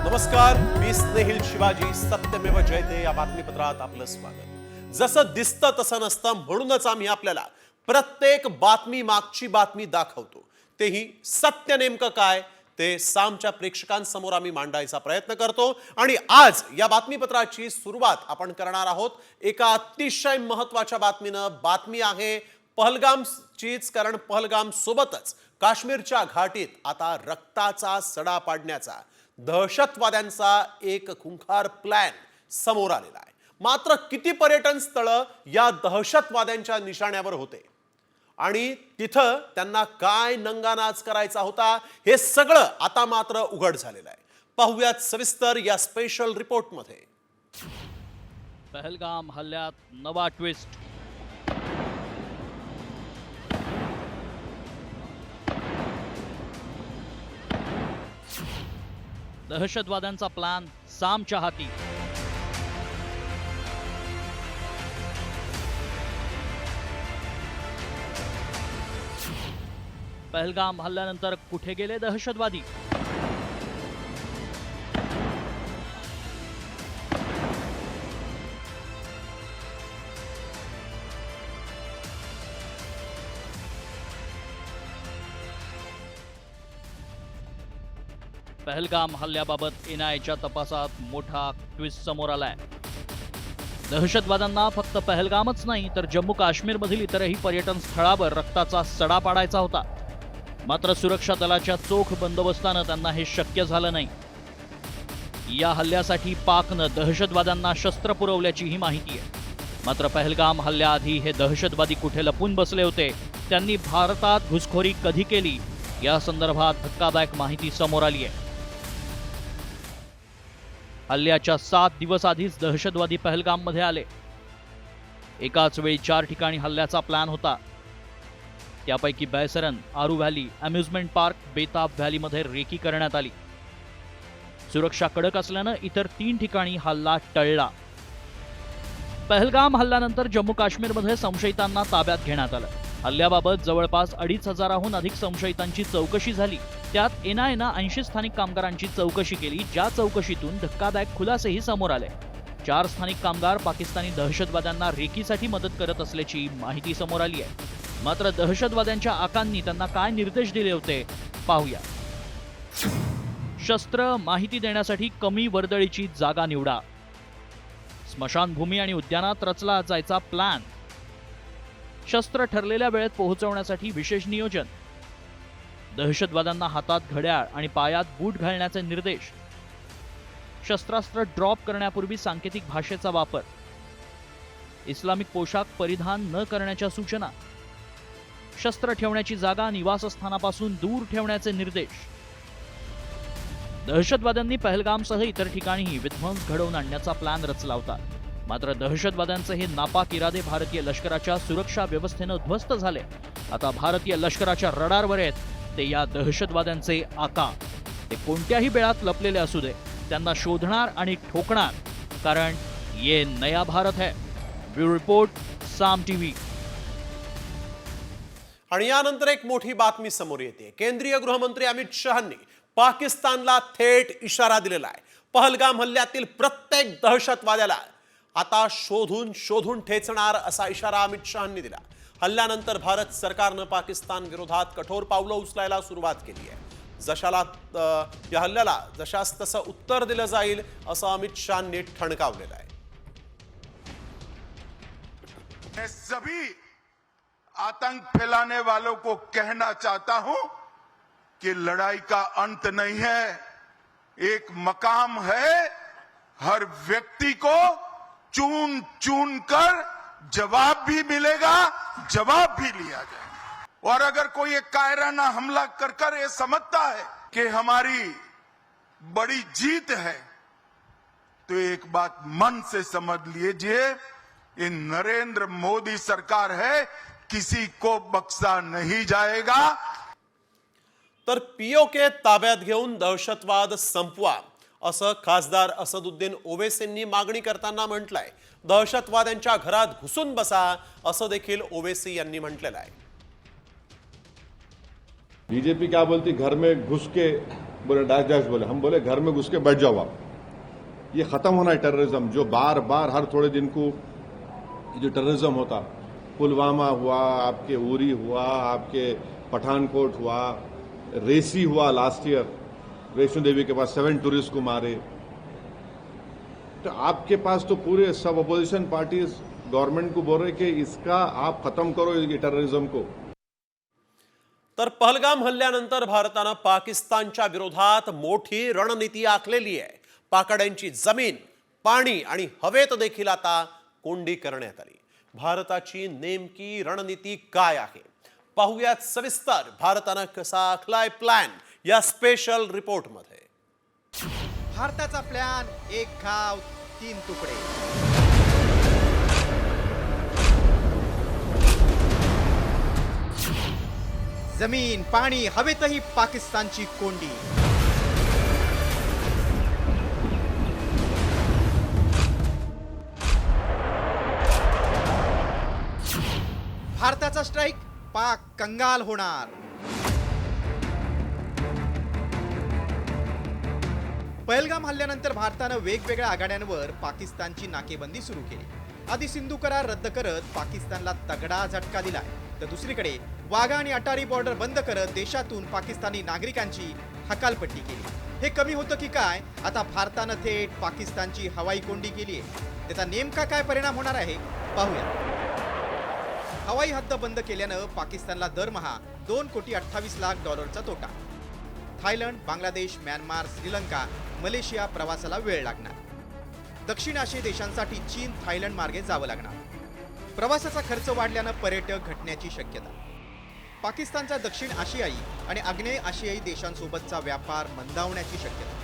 नमस्कार, मी स्नेहिल शिवाजी. सत्यमेव जयते या बातमीपत्रात आपलं स्वागत. जसं दिसतं तसं नसतं, म्हणूनच आम्ही आपल्याला प्रत्येक बातमी मागची बातमी दाखवतो. तेही सत्य नेमकं काय ते सामच्या प्रेक्षकांसमोर आम्ही मांडायचा प्रयत्न करतो. आणि आज या बातमीपत्राची सुरुवात आपण करणार आहोत एका अतिशय महत्त्वाच्या बातमीनं. बातमी आहे पहलगामचीच, कारण पहलगाम सोबतच काश्मीरच्या घाटीत आता रक्ताचा सडा पाडण्याचा दहशतवाद्यांचा एक खुंखार प्लॅन समोर आलेला आहे. मात्र किती पर्यटन स्थळं या दहशतवाद्यांच्या निशाण्यावर होते आणि तिथं त्यांना काय नंगानाच करायचा होता, हे सगळं आता मात्र उघड झालेलं आहे. पाहूयात सविस्तर या स्पेशल रिपोर्टमध्ये. पहलगाम हल्ल्यात नवा ट्विस्ट. दहशतवाद्यांचा प्लॅन सामच्या हाती. पहलगाम हल्ल्यानंतर कुठे गेले दहशतवादी? पहलगाम हल्ल्याबाबत एनआयएच्या तपासात मोठा ट्विस्ट समोर आलाय. दहशतवाद्यांना फक्त पहलगामच नाही तर जम्मू काश्मीरमधील इतरही पर्यटन स्थळावर रक्ताचा सडा पाडायचा होता. मात्र सुरक्षा दलाच्या चोख बंदोबस्तानं त्यांना हे शक्य झालं नाही. या हल्ल्यासाठी पाकनं दहशतवाद्यांना शस्त्र पुरवल्याचीही माहिती आहे. मात्र पहलगाम हल्ल्याआधी हे दहशतवादी कुठे लपून बसले होते, त्यांनी भारतात घुसखोरी कधी केली, या संदर्भात धक्कादायक माहिती समोर आली आहे. हल्ल्याच्या 7 दिवस आधीच दहशतवादी पहलगाममध्ये आले. एकाच वेळी 4 ठिकाणी हल्ल्याचा प्लॅन होता. त्यापैकी बैसरन, आरू व्हॅली, अम्युजमेंट पार्क, बेताब व्हॅलीमध्ये रेकी करण्यात आली. सुरक्षा कडक असल्यानं इतर 3 ठिकाणी हल्ला टळला. पहलगाम हल्ल्यानंतर जम्मू काश्मीरमध्ये संशयितांना ताब्यात घेण्यात आलं. हल्ल्याबाबत जवळपास 2,500हून अधिक संशयितांची चौकशी झाली. त्यात एनआयएनं 80 स्थानिक कामगारांची चौकशी केली, ज्या चौकशीतून धक्कादायक खुलासेही समोर आले. 4 स्थानिक कामगार पाकिस्तानी दहशतवाद्यांना रेकीसाठी मदत करत असल्याची माहिती समोर आली आहे. मात्र दहशतवाद्यांच्या आकांनी त्यांना काय निर्देश दिले होते पाहूया. शस्त्र माहिती देण्यासाठी कमी वर्दळीची जागा निवडा. स्मशानभूमी आणि उद्यानात रचला जायचा प्लॅन. शस्त्र ठरलेल्या वेळेत पोहोचवण्यासाठी विशेष नियोजन. दहशतवाद्यांना हातात घड्याळ आणि पायात बूट घालण्याचे निर्देश. शस्त्रास्त्र ड्रॉप करण्यापूर्वी सांकेतिक भाषेचा वापर. इस्लामिक पोशाख परिधान न करण्याच्या सूचना. शस्त्र ठेवण्याची जागा निवासस्थानापासून दूर ठेवण्याचे निर्देश. दहशतवाद्यांनी पहलगामसह इतर ठिकाणीही विध्वंस घडवून आणण्याचा प्लॅन रचला होता. मात्र दहशतवाद्यांचे हे नापाक इरादे भारतीय लष्कराच्या सुरक्षा व्यवस्थेनं ध्वस्त झाले. आता भारतीय लष्कराच्या रडारवर आहेत ते या दहशतवाद्यांचे आका. ते कोणत्याही बेळात लपलेले असू दे, त्यांना शोधणार आणि ठोकणार, कारण ये नया भारत है. ब्युरो रिपोर्ट, साम टीव्ही. आणि यानंतर एक मोठी बातमी समोर येते. केंद्रीय गृहमंत्री अमित शहांनी पाकिस्तानला थेट इशारा दिलेला आहे. पहलगाम हल्ल्यातील प्रत्येक दहशतवाद्याला आता शोधून शोधून ठेचणार असा इशारा अमित शहांनी दिला. हल्ल्यानंतर भारत सरकारनं पाकिस्तान विरोधात कठोर पावलं उचलायला सुरुवात केली आहे. या हल्ल्याला जशास तसं उत्तर दिलं जाईल असं अमित शहांनी ठणकावलेलं आहे. मैं सभी आतंक फैलाने वालों को कहना चाहता हूं कि लड़ाई का अंत नहीं है, एक मकाम है. हर व्यक्ति को चुन चुन कर जवाब भी मिलेगा, जवाब भी लिया जाएगा. और अगर कोई एक कायराना हमला कर कर ये समझता है कि हमारी बड़ी जीत है, तो एक बात मन से समझ लीजिए, ये नरेंद्र मोदी सरकार है, किसी को बख्शा नहीं जाएगा. तर पीओके ताब्यात घेऊन दहशतवाद संपवा असं खासदार असदुद्दीन ओवैसींनी मागणी करताना म्हटलंय. दहशतवाद्यांच्या घरात घुसून बसा असं देखील ओवैसी यांनी म्हटलेलं आहे. बीजेपी क्या बोलती, घर में घुस के बोले डैश डैश बोले, हम बोले घर में घुस के बैठ जाओ आप। ये खत्म होना है टेररिज्म, जो बार बार हर थोड़े दिन को जो टेररिज्म होता, पुलवामा हुआ, आपके उरी हुआ, आपके पठानकोट हुआ, रेसी हुआ लास्ट ईयर, वैष्णो देवी के पास 7 टूरिस्ट को मारे। तो आपके पास तो पूरे सब अपोजिशन पार्टीज गवर्नमेंट को बोल रहे कि इसका आप खत्म करो ये टेररिज्म को। तर पहलगाम हल्ल्यानंतर भारतानं पाकिस्तानच्या विरोधात मोठी रणनीती आखलेली आहे। पाकड्यांची जमीन, पाणी आणि हवेत देखील आता कोंडी करण्यात आली। भारताची नेमकी रणनीती काय आहे पाहूयात सविस्तर। भारतानं कसा आखलाय प्लॅन या स्पेशल रिपोर्टमध्ये। भारताचा प्लॅन, एक घाव 3 तुकडे। जमीन, पाणी, हवेतही पाकिस्तानची कोंडी। भारताचा स्ट्राईक, पाक कंगाल होणार। पहलगाम हल्ल्यानंतर भारतानं वेगवेगळ्या आघाड्यांवर पाकिस्तानची नाकेबंदी सुरू केली। आधी सिंधू करार रद्द करत पाकिस्तानला तगडा झटका दिलाय, तर दुसरीकडे वाघा आणि अटारी बॉर्डर बंद करत देशातून पाकिस्तानी नागरिकांची हकालपट्टी केली। हे कमी होतं की काय? आता भारतानं थेट पाकिस्तानची हवाई कोंडी केली आहे। त्याचा नेमका काय परिणाम होणार आहे पाहूया। हवाई हद्द बंद केल्यानं पाकिस्तानला दरमहा $2,28,00,000 तोटा। Thailand, Bangladesh, Myanmar, Sri Lanka, Malaysia प्रवासाला वेळ लागणार। दक्षिण आशियाई देशांसाठी चीन, थायलंड मार्गे जावं लागणार। प्रवासाचा खर्च वाढल्यानं पर्यटक घटण्याची शक्यता। पाकिस्तानचा दक्षिण आशियाई आणि आग्नेय आशियाई देशांसोबतचा व्यापार मंदावण्याची शक्यता।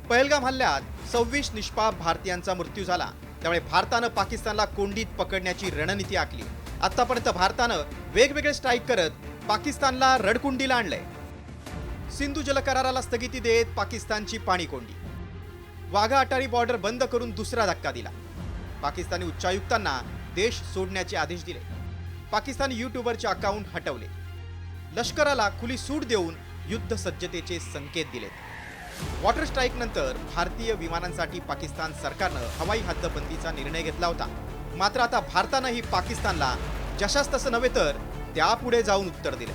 पहलगाम हल्ल्यात 26 निष्पाप भारतीयांचा मृत्यू झाला, त्यामुळे भारतानं पाकिस्तानला कोंडीत पकडण्याची रणनीती आखली। आतापर्यंत भारतानं वेगवेगळे स्ट्राईक करत पाकिस्तानला रडकुंडीला आणलंय। सिंधू जलकराराला स्थगिती देत पाकिस्तानची पाणी कोंडी। वाघा अटारी बॉर्डर बंद करून दुसरा धक्का दिला। पाकिस्तानी उच्चायुक्तांना देश सोडण्याचे आदेश दिले। पाकिस्तानी यूट्यूबरचे अकाउंट हटवले। लष्कराला खुली सूट देऊन युद्ध सज्जतेचे संकेत दिलेत। वॉटर स्ट्राईक नंतर भारतीय विमानांसाठी पाकिस्तान सरकारनं हवाई हद्दबंदीचा निर्णय घेतला होता। मात्र आता भारतानंही पाकिस्तानला जशास तसं नव्हे तर त्यापुढे जाऊन उत्तर दिले।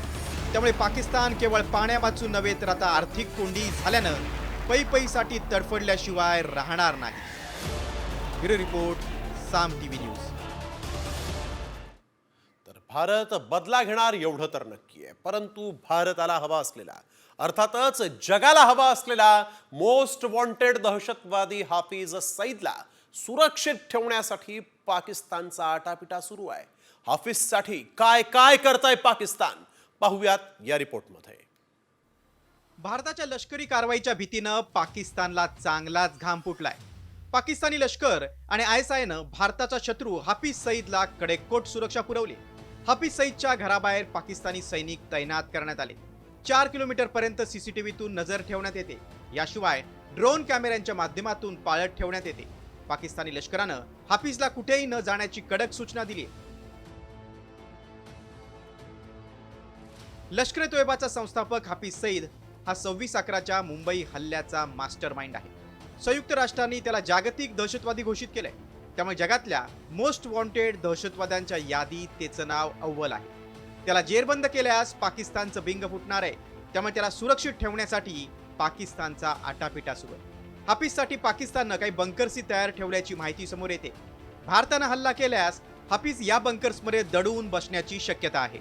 त्यामुळे पाकिस्तान केवळ पाण्या वाचून नव्हे तर आता आर्थिक कोंडी झाल्यानं पैसाठी तडफडल्याशिवाय राहणार नाही। ब्युरो रिपोर्ट, साम टीव्ही न्यूज। तर भारत बदला घेणार एवढं तर नक्की आहे, परंतु भारताला हवा असलेला, अर्थातच जगाला हवा असलेला मोस्ट वॉन्टेड दहशतवादी हाफिज सईदला सुरक्षित ठेवण्यासाठी पाकिस्तानचा आटापिटा सुरू आहे। हाफिजसाठी काय काय करताय पाकिस्तान पाहूयात या रिपोर्टमध्ये। भारताच्या लष्करी कारवाईच्या भीतीनं पाकिस्तानला चांगलाच घाम फुटलाय। पाकिस्तानी लष्कर आणि ISIनं भारताचा शत्रू हाफिज सईदला कडेकोट सुरक्षा पुरवली। हाफिज सईदच्या घराबाहेर पाकिस्तानी सैनिक तैनात करण्यात आले। 4 किलोमीटर पर्यंत CCTVतून नजर ठेवण्यात येते। याशिवाय ड्रोन कॅमेऱ्यांच्या माध्यमातून पाळत ठेवण्यात येते। पाकिस्तानी लष्करानं हाफिजला कुठेही न जाण्याची कडक सूचना दिली। लष्कर तोयबाचा संस्थापक हाफिज सईद हा 26/11च्या मुंबई हल्ल्याचा मास्टरमाइंड आहे। संयुक्त राष्ट्रांनी त्याला जागतिक दहशतवादी घोषित केलंय। त्यामुळे जगातल्या मोस्ट वॉन्टेड दहशतवाद्यांच्या यादीत त्याचं नाव अव्वल आहे। त्याला जेरबंद केल्यास पाकिस्तानचं बिंग फुटणार आहे। त्यामुळे त्याला सुरक्षित ठेवण्यासाठी पाकिस्तानचा आटापिटा सुरू आहे। हाफिजसाठी पाकिस्ताननं काही बंकर्सही तयार ठेवल्याची माहिती समोर येते। भारतानं हल्ला केल्यास हाफिज या बंकर्समध्ये दडून बसण्याची शक्यता आहे।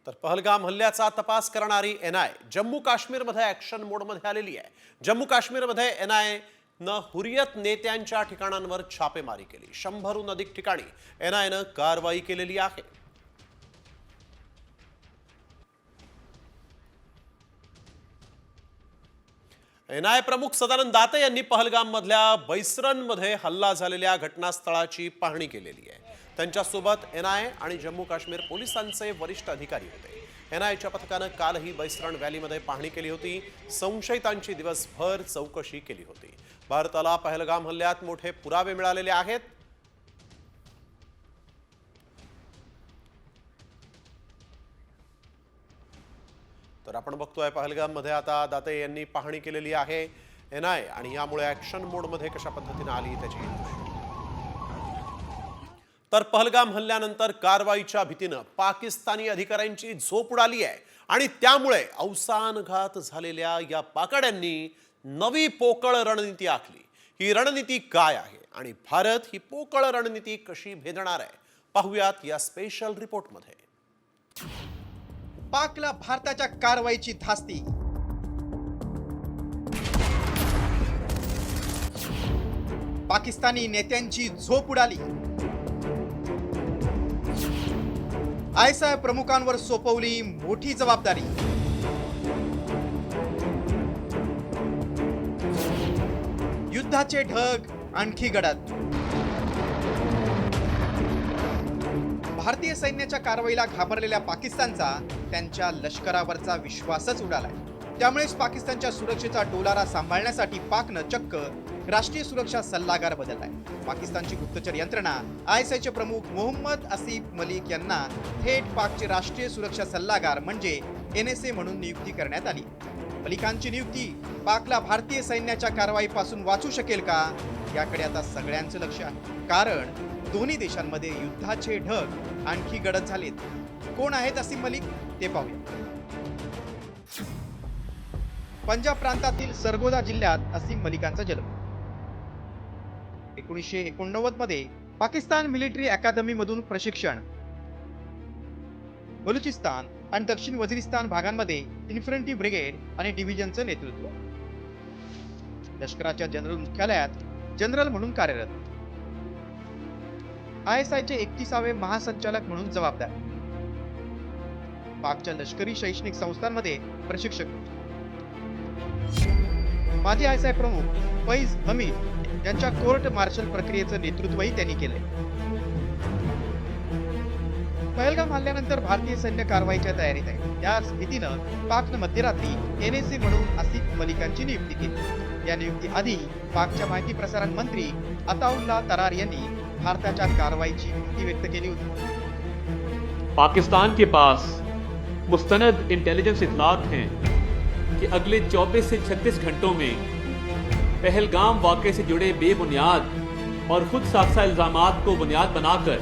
तर पहलगाम हल्ल्याचा तपास करणारी NI जम्मू काश्मीरमध्ये ॲक्शन मोडमध्ये आलेली आहे। जम्मू काश्मीरमध्ये NI न हुरियत नेत्यांच्या ठिकाणांवर छापेमारी केली। 100हून अधिक ठिकाणी NI न कारवाई केलेली आहे। NI प्रमुख सदानंद दाते यांनी पहलगाम मधल्या बैसरनमध्ये हल्ला झालेल्या घटनास्थळाची पाहणी केलेली आहे। त्यांच्यासोबत NI आणि जम्मू काश्मीर पोलिसांचे वरिष्ठ अधिकारी होते। NIच्या पथकानं कालही बैसरण व्हॅलीमध्ये पाहणी केली होती। संशयितांची दिवसभर चौकशी केली होती। भारताला पहलगाम हल्ल्यात मोठे पुरावे मिळालेले आहेत। तर आपण बघतोय पहलगाममध्ये आता दाते यांनी पाहणी केलेली आहे NIA आणि यामुळे ॲक्शन मोडमध्ये कशा पद्धतीने आली त्याची दृष्टी. तर पहलगाम हल्ल्यानंतर कारवाईच्या भीतीनं पाकिस्तानी अधिकाऱ्यांची झोप उडाली आहे आणि त्यामुळे अवसानघात झालेल्या या पाकाड्यांनी नवी पोकळ रणनीती आखली. ही रणनीती काय आहे आणि भारत ही पोकळ रणनीती कशी भेदणार आहे पाहूयात या स्पेशल रिपोर्टमध्ये. पाकला भारताच्या कारवाईची धास्ती. पाकिस्तानी नेत्यांची झोप उडाली. ISI प्रमुखांवर सोपवली मोठी जबाबदारी. युद्धाचे ढग आणखी गडद. भारतीय सैन्याच्या कारवाईला घाबरलेल्या पाकिस्तानचा त्यांच्या लष्करावरचा विश्वासच उडालाय. त्यामुळेच पाकिस्तानच्या सुरक्षेचा डोलारा सांभाळण्यासाठी पाकनं चक्क राष्ट्रीय सुरक्षा सल्लागार बदललाय. पाकिस्तानची गुप्तचर यंत्रणा ISI चे प्रमुख मोहम्मद आसिफ मलिक यांना थेट पाकचे राष्ट्रीय सुरक्षा सल्लागार म्हणजे NSA म्हणून नियुक्ती करण्यात आली. मलिकांची नियुक्ती पाकला भारतीय सैन्याच्या कारवाईपासून वाचू शकेल का याकडे आता सगळ्यांचं लक्ष आहे. कारण दोन्ही देशांमध्ये युद्धाचे ढग आणखी गडद झालेत. कोण आहेत आसिफ मलिक ते पाहूया. पंजाब प्रांतातील सरगोदा जिल्ह्यात आसिफ मलिकांचा जन्म. 1989 मध्ये पाकिस्तान मिलिटरी अकादमी मधून प्रशिक्षण. बलुचिस्तान आणि दक्षिण वझिरिस्तान भागांमध्ये इन्फंट्री ब्रिगेड आणि डिव्हिजनचं नेतृत्व. लष्कराच्या जनरल मुख्यालयात जनरल म्हणून कार्यरत. ISI चे 31वे महासंचालक म्हणून जबाबदार. पाकच्या लष्करी शैक्षणिक संस्थांमध्ये प्रशिक्षक. माजी ISI प्रमुख फैज हमीद यांच्या कोर्ट मार्शल प्रक्रियेचं नेतृत्वही त्यांनी केलंय. पहलगाम हल्ल्यानंतर भारतीय सैन्य कारवाईच्या तयारीत आहे. त्याच भीतीनं पाकनं मध्यरात्री NSA म्हणून आसिफ मलिकांची नियुक्ती केली. या नियुक्तीआधी पाकच्या माहिती प्रसारण मंत्री अताउल्ला तरार यांनी भारताच्या कारवाईची भीती व्यक्त केली होती. पाकिस्तान के पास मुस्तनद इंटेलिजेंस इत्तलात हैं कि अगले 24 से 36 घंटों में पहलगाम वाक़े से जुड़े बेबुनियाद और खुद साख्ता इल्ज़ामात को बुनियाद बनाकर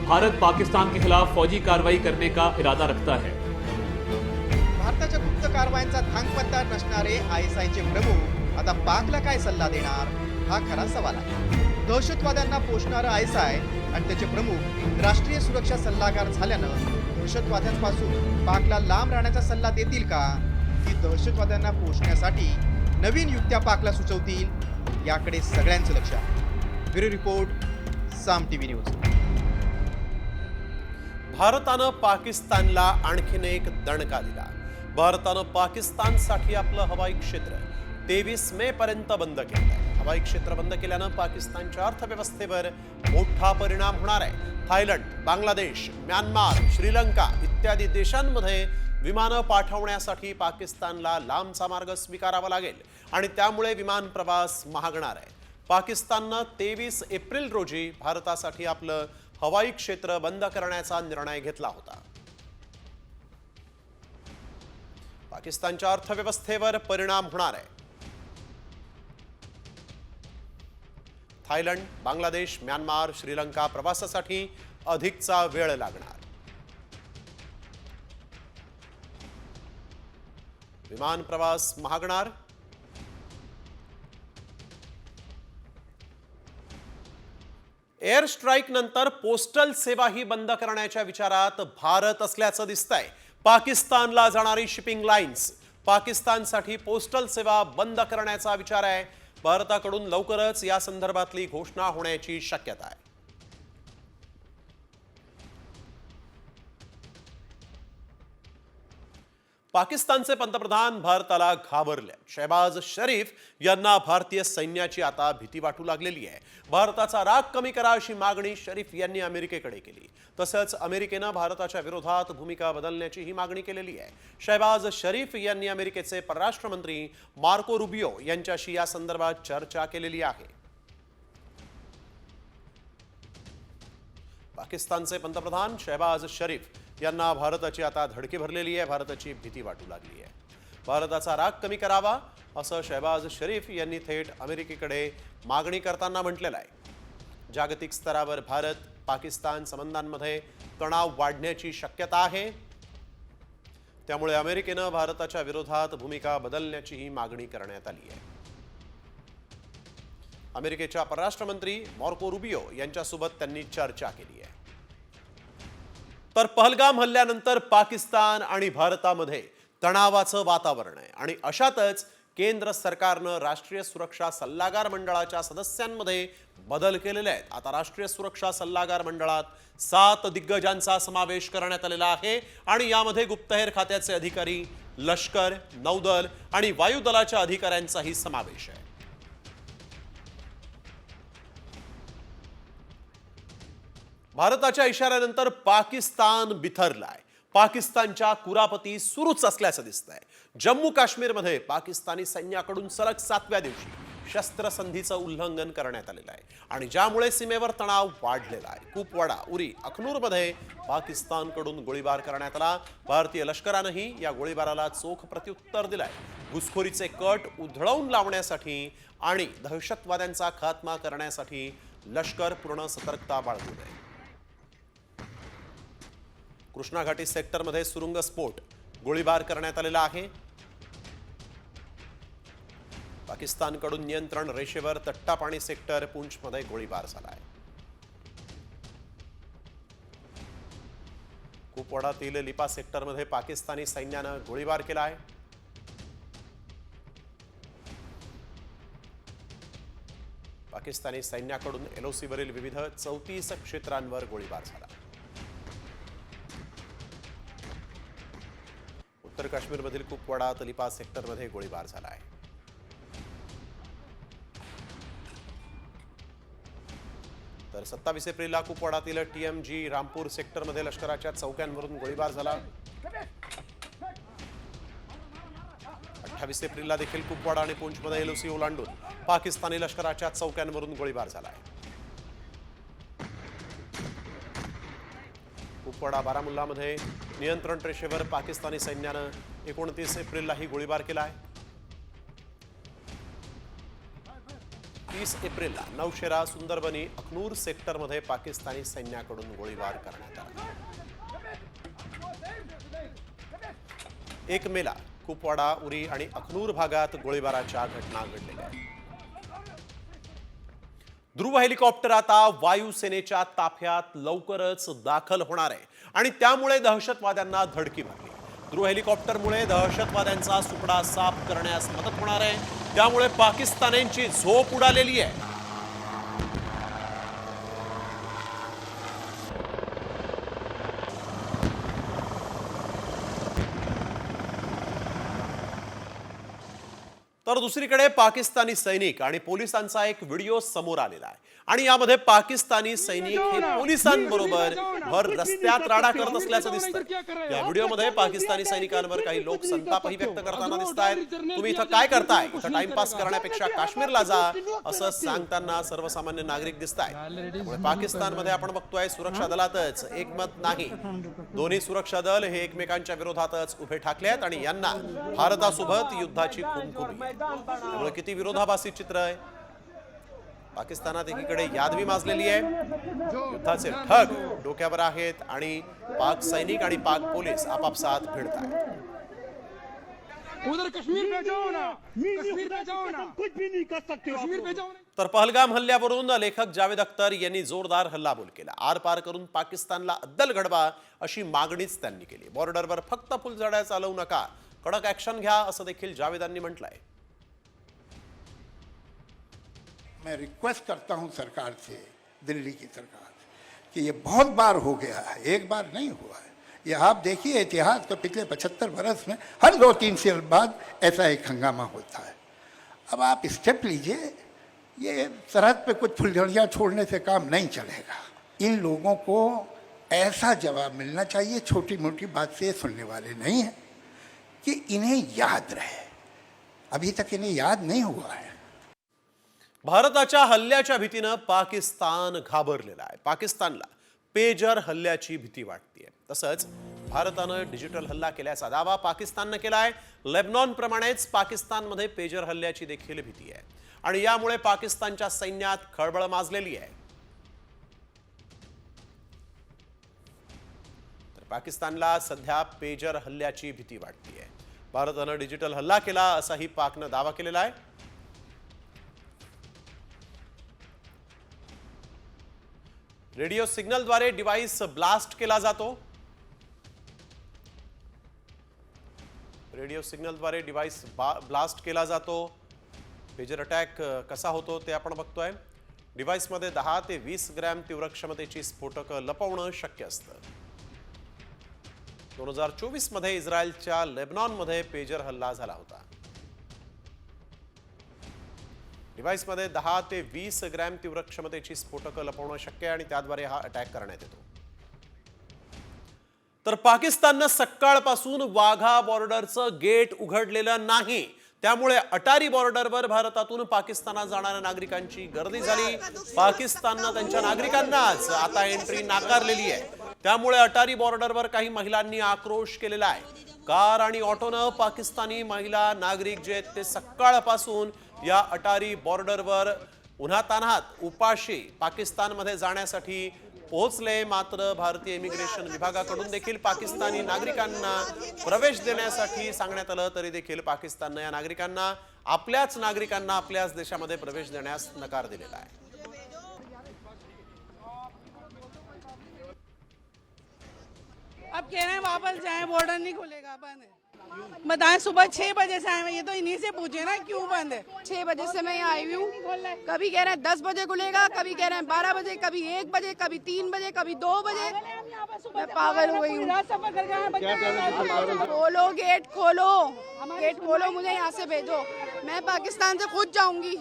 भारत पाकिस्तान के खिलाफ फौजी कार्रवाई करने का इरादा रखता है. भारताच्या गुप्त कारवायांचा धांगपत्ता नसणारे ISI चे प्रमुख आता पाकला काय सल्ला देणार हा खरा सवाल आहे. दहशतवाद्यांना पोषणारं ISI आणि त्याचे प्रमुख राष्ट्रीय सुरक्षा सल्लागार झाल्यानं दहशतवाद्यांपासून पाकला लांब राहण्याचा सल्ला देतील का की दहशतवाद्यांना पोषण्यासाठी नवीन युक्त्या पाकला सुचवतील याकडे सगळ्यांचं लक्ष आहे. ब्युरो रिपोर्ट साम TV न्यूज. भारतानं पाकिस्तानला आणखीन एक दणका दिला. भारतानं पाकिस्तानसाठी आपलं हवाई क्षेत्र 23 मे पर्यंत बंद केलं. हवाई क्षेत्र बंद केल्यानं पाकिस्तानच्या अर्थव्यवस्थेवर मोठा परिणाम होणार आहे. थायलंड, बांगलादेश, म्यानमार, श्रीलंका इत्यादी देशांमध्ये विमानं पाठवण्यासाठी पाकिस्तानला लांबचा मार्ग स्वीकारावा लागेल आणि त्यामुळे विमान प्रवास महागणार आहे. पाकिस्ताननं 23 एप्रिल रोजी भारतासाठी आपलं हवाई क्षेत्र बंद करण्याचा निर्णय घेतला होता. पाकिस्तानच्या अर्थव्यवस्थेवर परिणाम होणार आहे. थायलंड, बांगलादेश, म्यानमार, श्रीलंका प्रवासासाठी अधिकचा वेळ लागणार. विमान प्रवास महागणार. एअर स्ट्राईक नंतर पोस्टल सेवाही बंद करण्याच्या विचारात भारत असल्याचं दिसतंय. पाकिस्तानला जाणारी शिपिंग लाईन्स, पाकिस्तानसाठी पोस्टल सेवा बंद करण्याचा विचार आहे. भारताकडून लवकरच या संदर्भातली घोषणा होण्याची शक्यता आहे. पाकिस्तानचे पंतप्रधान भारताला घाबरले. शहबाज शरीफ यांना भारतीय सैन्याची आता भीती वाटू लागलेली आहे. भारताचा राग कमी करा अशी मागणी शरीफ यांनी अमेरिकेकडे केली. तसंच अमेरिकेनं भारताच्या विरोधात भूमिका बदलण्याची ही मागणी केलेली आहे. शहबाज शरीफ यांनी अमेरिकेचे परराष्ट्र मंत्री मार्को रुबियो यांच्याशी या संदर्भात चर्चा केलेली आहे. पाकिस्तानचे पंतप्रधान शहबाज शरीफ यांना भारताची आता धडकी भरलेली आहे, भारताची भीती वाटू लागली आहे. भारताचा राग कमी करावा असं शहबाज शरीफ यांनी थेट अमेरिकेकडे मागणी करताना म्हटलेलं आहे. जागतिक स्तरावर भारत पाकिस्तान संबंधांमध्ये तणाव वाढण्याची शक्यता आहे, त्यामुळे अमेरिकेनं भारताच्या विरोधात भूमिका बदलण्याचीही मागणी करण्यात आली आहे. अमेरिकेच्या परराष्ट्र मंत्री मार्को रुबियो यांच्यासोबत त्यांनी चर्चा केली आहे. तर पहलगाम हल्ल्यानंतर पाकिस्तान आणि भारतामध्ये तणावाचं वातावरण आहे आणि अशातच केंद्र सरकारनं राष्ट्रीय सुरक्षा सल्लागार मंडळाच्या सदस्यांमध्ये बदल केलेले आहेत. आता राष्ट्रीय सुरक्षा सल्लागार मंडळात 7 दिग्गजांचा समावेश करण्यात आलेला आहे आणि यामध्ये गुप्तहेर खात्याचे अधिकारी, लष्कर, नौदल आणि वायुदलाच्या अधिकाऱ्यांचाही समावेश आहे. भारताच्या इशाऱ्यानंतर पाकिस्तान बिथरलाय. पाकिस्तानच्या कुरापती सुरूच असल्याचं दिसतंय. जम्मू काश्मीरमध्ये पाकिस्तानी सैन्याकडून सलग 7व्या दिवशी शस्त्रसंधीचं उल्लंघन करण्यात आलेलं आहे आणि ज्यामुळे सीमेवर तणाव वाढलेला आहे. कुपवाडा, उरी, अखनूरमध्ये पाकिस्तानकडून गोळीबार करण्यात आला. भारतीय लष्करानंही या गोळीबाराला चोख प्रत्युत्तर दिलंय. घुसखोरीचे कट उधळवून लावण्यासाठी आणि दहशतवाद्यांचा खात्मा करण्यासाठी लष्कर पूर्ण सतर्कता बाळगून आहे. कृष्णा घाटी सेक्टरमध्ये सुरुंग स्फोट, गोळीबार करण्यात आलेला आहे. पाकिस्तानकडून नियंत्रण रेषेवर तट्टापाणी सेक्टर पूंछमध्ये गोळीबार झाला आहे. कुपवाडातील लिपा सेक्टरमध्ये पाकिस्तानी सैन्यानं गोळीबार केला आहे. पाकिस्तानी सैन्याकडून एलओसीवरील विविध 34 क्षेत्रांवर गोळीबार झाला. उत्तर काश्मीरमधील कुपवाडा तलिपा सेक्टरमध्ये गोळीबार झाला आहे. तर 27 एप्रिलला कुपवाडातील टीएमजी रामपूर सेक्टरमध्ये लष्कराच्या चौक्यांवरून गोळीबार झाला. 28 एप्रिलला देखील कुपवाडा आणि पूंछमध्ये एलओसी ओलांडून पाकिस्तानी लष्कराच्या चौक्यांवरून गोळीबार झाला आहे. कुपवाडा बारामुल्लामध्ये नियंत्रण रेषेवर पाकिस्तानी सैन्यानं 29 एप्रिललाही गोळीबार केला आहे. 30 एप्रिलला नौशेरा, सुंदरबनी, अखनूर सेक्टरमध्ये पाकिस्तानी सैन्याकडून गोळीबार करण्यात आला. 1 मेला कुपवाडा, उरी आणि अखनूर भागात गोळीबाराच्या घटना घडलेल्या आहेत. ध्रुव हेलिकॉप्टर आता वायुसेनेच्या ताफ्यात लवकरच दाखल होणार आहे आणि त्यामुळे दहशतवाद्यांना धडकी भरली. ध्रुव हेलिकॉप्टरमुळे दहशतवाद्यांचा सुपडा साफ करण्यास मदत होणार आहे. त्यामुळे पाकिस्तान्यांची झोप उडालेली आहे. तर दुसरीकडे पाकिस्तानी सैनिक आणि पोलिसांचा एक व्हिडिओ समोर आलेला आहे आणि यामध्ये पाकिस्तानी सैनिक हे पोलिसांबरोबर भर रस्त्यात राडा करत असल्याचं दिसतंय. या व्हिडिओमध्ये पाकिस्तानी सैनिकांवर काही लोक संतापही व्यक्त करताना दिसत आहेत. तुम्ही इथं काय करताय, इथं टाइमपास करण्यापेक्षा काश्मीरला जा असं सांगताना सर्वसामान्य नागरिक दिसत आहेत. त्यामुळे पाकिस्तानमध्ये आपण बघतोय सुरक्षा दलातच एकमत नाही. दोन्ही सुरक्षा दल हे एकमेकांच्या विरोधातच उभे ठाकले आहेत आणि यांना भारतासोबत युद्धाची खुमखुमी आहे. त्यामुळे किती विरोधाभासी चित्र आहे. पाकिस्तानात एकीकडे यादवी माजलेली आहे, युद्धाचे ढग डोक्यावर आहेत आणि पाक सैनिक आणि पाक पोलीस आपापसात भिडत आहेत. उधर कश्मीर पे जाओ ना, कश्मीर पे जाओ ना, कुछ भी नहीं कर सकते, कश्मीर पे जाओ ना. तर पहलगाम हल्ल्यावरून लेखक जावेद अख्तर यांनी जोरदार हल्लाबोल केला. आरपार करून पाकिस्तानला अद्दल घडवा अशी मागणीच त्यांनी केली. बॉर्डरवर फक्त फुलझड्या चालवू नका, कडक ऍक्शन घ्या असं देखील जावेदांनी म्हटलंय. मैं रिक्वेस्ट करता हूं सरकार से, दिल्ली की सरकार से, कि ये बहुत बार हो गया है, एक बार नहीं हुआ है. ये आप देखिए इतिहास तो पिछले 75 बरस में हर 2-3 साल बाद ऐसा एक हंगामा होता है. अब आप स्टेप लीजिए. ये सरहद पे कुछ फुलझड़ियाँ छोड़ने से काम नहीं चलेगा. इन लोगों को ऐसा जवाब मिलना चाहिए, छोटी मोटी बात से सुनने वाले नहीं हैं, कि इन्हें याद रहे. अभी तक इन्हें याद नहीं हुआ है. भारताच्या हल्ल्याच्या भीतीनं पाकिस्तान घाबरलेला आहे. पाकिस्तानला पेजर हल्ल्याची भीती वाटतेय. तसंच भारतानं डिजिटल हल्ला केल्याचा दावा पाकिस्ताननं केलाय. लेबनॉन प्रमाणेच पाकिस्तानमध्ये पेजर हल्ल्याची देखील भीती आहे आणि यामुळे पाकिस्तानच्या सैन्यात खळबळ माजलेली आहे. तर पाकिस्तानला सध्या पेजर हल्ल्याची भीती वाटतेय. भारतानं डिजिटल हल्ला केला असाही पाकनं दावा केलेला आहे. रेडिओ सिग्नलद्वारे डिव्हाइस ब्लास्ट केला जातो. रेडिओ सिग्नलद्वारे डिव्हाइस ब्लास्ट केला जातो. पेजर अटॅक कसा होतो ते आपण बघतोय. डिव्हाइसमध्ये 10 ते 20 ग्रॅम तीव्र क्षमतेची स्फोटकं लपवणं शक्य असतं. 2024 मध्ये इस्रायलच्या लेबनॉनमध्ये पेजर हल्ला झाला होता. डिव्हाइसमध्ये 10 ते 20 ग्रॅम तीव्र क्षमतेची स्फोटकं लपवणं शक्य आहे आणि त्याद्वारे हा अटॅक करण्यात येतो. तर पाकिस्ताननं सकाळपासून वाघा बॉर्डरचं गेट उघडलेलं नाही. त्यामुळे अटारी बॉर्डरवर भारतातून पाकिस्तानात जाणाऱ्या नागरिकांची गर्दी झाली. पाकिस्ताननं त्यांच्या नागरिकांनाच आता एंट्री नाकारलेली आहे. त्यामुळे अटारी बॉर्डरवर काही महिलांनी आक्रोश केलेला आहे. कार आणि ऑटोनं पाकिस्तानी महिला नागरिक जे आहेत ते सकाळपासून या अटारी बॉर्डरवर उन्हातान्हात उपाशी पाकिस्तानमध्ये जाण्यासाठी पोहोचले. मात्र भारतीय इमिग्रेशन विभागाकडून देखील पाकिस्तानी नागरिकांना प्रवेश देण्यासाठी सांगण्यात आलं तरी देखील पाकिस्ताननं या नागरिकांना आपल्याच देशामध्ये प्रवेश देण्यास नकार दिलेला आहे. अब कह रहे हैं वापस जाएं, बॉर्डर नहीं खुलेगा, बंद है. बताएं सुबह 6 बजे से आए हैं, ये तो इन्हीं से पूछे ना क्यों बंद है. 6 बजे से मैं यहाँ आई हूँ. कभी कह रहे हैं 10 बजे खुलेगा, कभी कह रहे हैं 12 बजे, कभी 1 बजे, कभी 3 बजे, कभी 2 बजे. मैं पागल हो गई हूँ. खोलो गेट, खोलो मुझे यहाँ से भेजो. मैं पाकिस्तान से खुद जाऊंगी.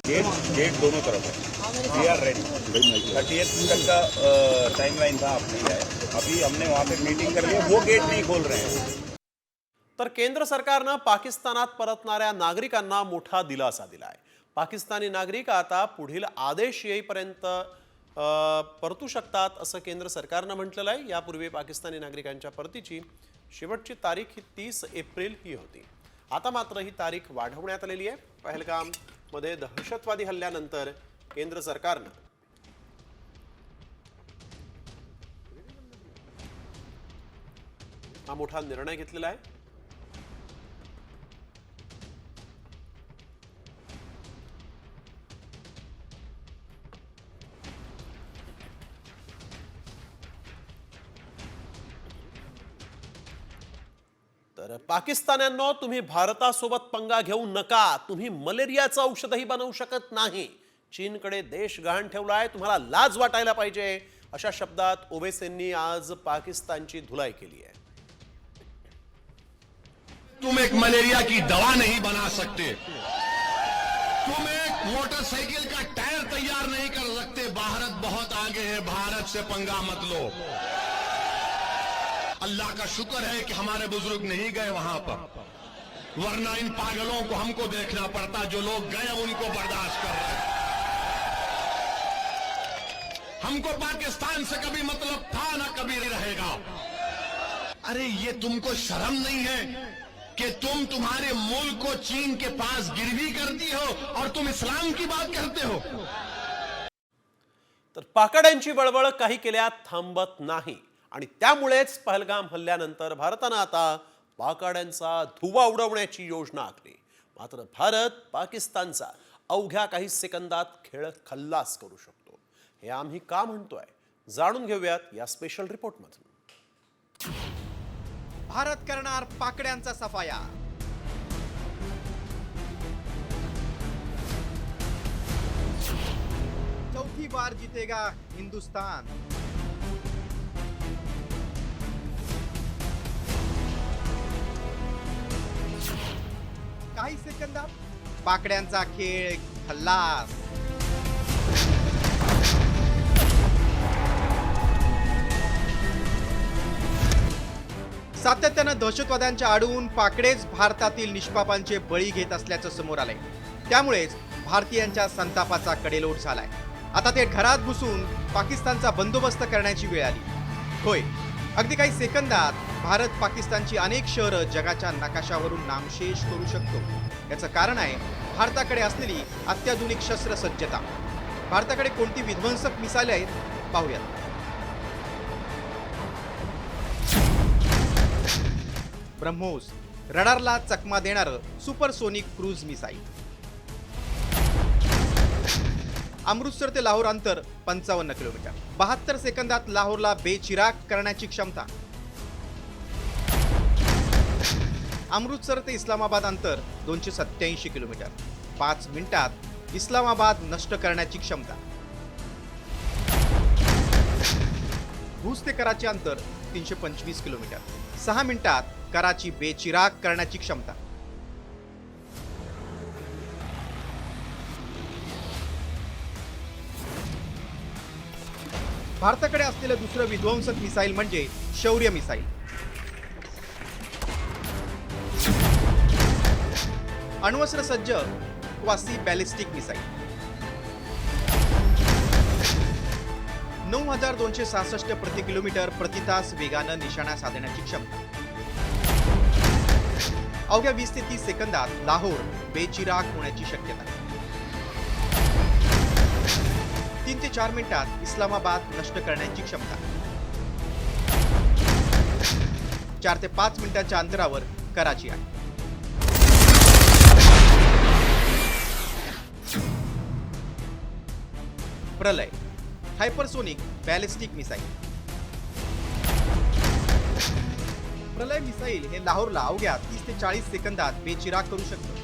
गेट दोनों तरफ है. We R ready. 30th तक का टाइमलाइन था. आपने अभी हमने वहाँ पे मीटिंग कर लिया. वो गेट नहीं खोल रहे हैं. तर केंद्र सरकारनं पाकिस्तानात परतणाऱ्या नागरिकांना मोठा दिलासा दिलाय. पाकिस्तानी नागरिक आता पुढील आदेश येईपर्यंत परतू शकतात असं केंद्र सरकारनं म्हटलेलं आहे. यापूर्वी पाकिस्तानी नागरिकांच्या परतीची शेवटची तारीख ही 30 एप्रिल ही होती. आता मात्र ही तारीख वाढवण्यात आलेली आहे. पहलगाममध्ये दहशतवादी हल्ल्यानंतर केंद्र सरकारनं हा मोठा निर्णय घेतलेला आहे. तर पाकिस्तान्यांनो, तुम्ही भारतासोबत पंगा घेऊ नका. तुम्ही मलेरियाचं औषधही बनवू शकत नाही. चीनकडे देश गहाण ठेवलाय. तुम्हाला लाज वाटायला पाहिजे. अशा शब्दात ओवैसींनी आज पाकिस्तानची धुलाई केली आहे. तुम एक मलेरिया की दवा नहीं बना सकते. तुम एक मोटरसाइकिल का टायर तैयार नहीं कर सकते. भारत बहुत आगे है. भारत से पंगा मत लो. अल्लाह का शुक्र है कि हमारे बुजुर्ग नहीं गए वहां पर, वरना इन पागलों को हमको देखना पड़ता. जो लोग गए उनको बर्दाश्त कर रहे हैं. हमको पाकिस्तान से कभी मतलब था ना कभी रहेगा. अरे ये तुमको शर्म नहीं है कि तुम तुम्हारे मुल्क को चीन के पास गिरवी करती हो और तुम इस्लाम की बात करते हो. तर पाकड्यांची बळबळ काही केल्या थांबत नाही आणि त्यामुळेच पहलगाम हल्ल्यानंतर भारतानं आता पाकड्यांचा धुव्वा उडवण्याची योजना आखली. मात्र भारत पाकिस्तानचा अवघ्या काही सेकंदात खेळ खल्लास करू शकतो. हे आम्ही का म्हणतोय जाणून घेऊयात या स्पेशल रिपोर्टमधून. भारत करणार पाकड्यांचा सफाया. चौथी बार जीतेगा हिंदुस्तान. काही सेकंदात पाकड्यांचा खेळ खल्लास. सातत्यानं दहशतवाद्यांच्या आडून पाकडेच भारतातील निष्पापांचे बळी घेत असल्याचं समोर आलंय. त्यामुळेच भारतीयांच्या संतापाचा कडेलोट झालाय. आता ते घरात घुसून पाकिस्तानचा बंदोबस्त करण्याची वेळ आली. होय, अगदी काही सेकंदात भारत पाकिस्तानची अनेक शहरं जगाच्या नकाशावरून नामशेष करू शकतो. याचं कारण आहे भारताकडे असलेली अत्याधुनिक शस्त्रसज्जता. भारताकडे कोणती विध्वंसक मिसाइल आहेत पाहूयात. ब्रह्मोस, रडारला चकमा देणारं सुपरसोनिक क्रूज मिसाईल. अमृतसर ते लाहोर अंतर 55 किलोमीटर. 72 सेकंदात लाहोरला बेचिराग करण्याची क्षमता. अमृतसर ते इस्लामाबाद अंतर 287 किलोमीटर. 5 मिनिटात इस्लामाबाद नष्ट करण्याची क्षमता. भूज ते कराची अंतर 325 किलोमीटर. 6 मिनिटात कराची बेचिराग करण्याची क्षमता. भारताकडे असलेलं दुसरं विध्वंसक मिसाईल म्हणजे शौर्य मिसाईल. अण्वस्त्र सज्ज क्वासी बॅलिस्टिक मिसाईल. 9266 प्रति किलोमीटर प्रति तास वेगानं निशाणा साधण्याची क्षमता. अवघ्या 20 ते 30 सेकंदात लाहोर बेचिराग होण्याची शक्यता. 3 ते 4 मिनिटात इस्लामाबाद नष्ट करण्याची क्षमता. 4 ते 5 मिनिटांच्या अंतरावर कराची आहे. प्रलय, हायपरसोनिक बॅलिस्टिक मिसाईल. प्रलय मिसाईल हे लाहोरला अवघ्या 30 ते 40 सेकंदात बेचिराग करू शकतं.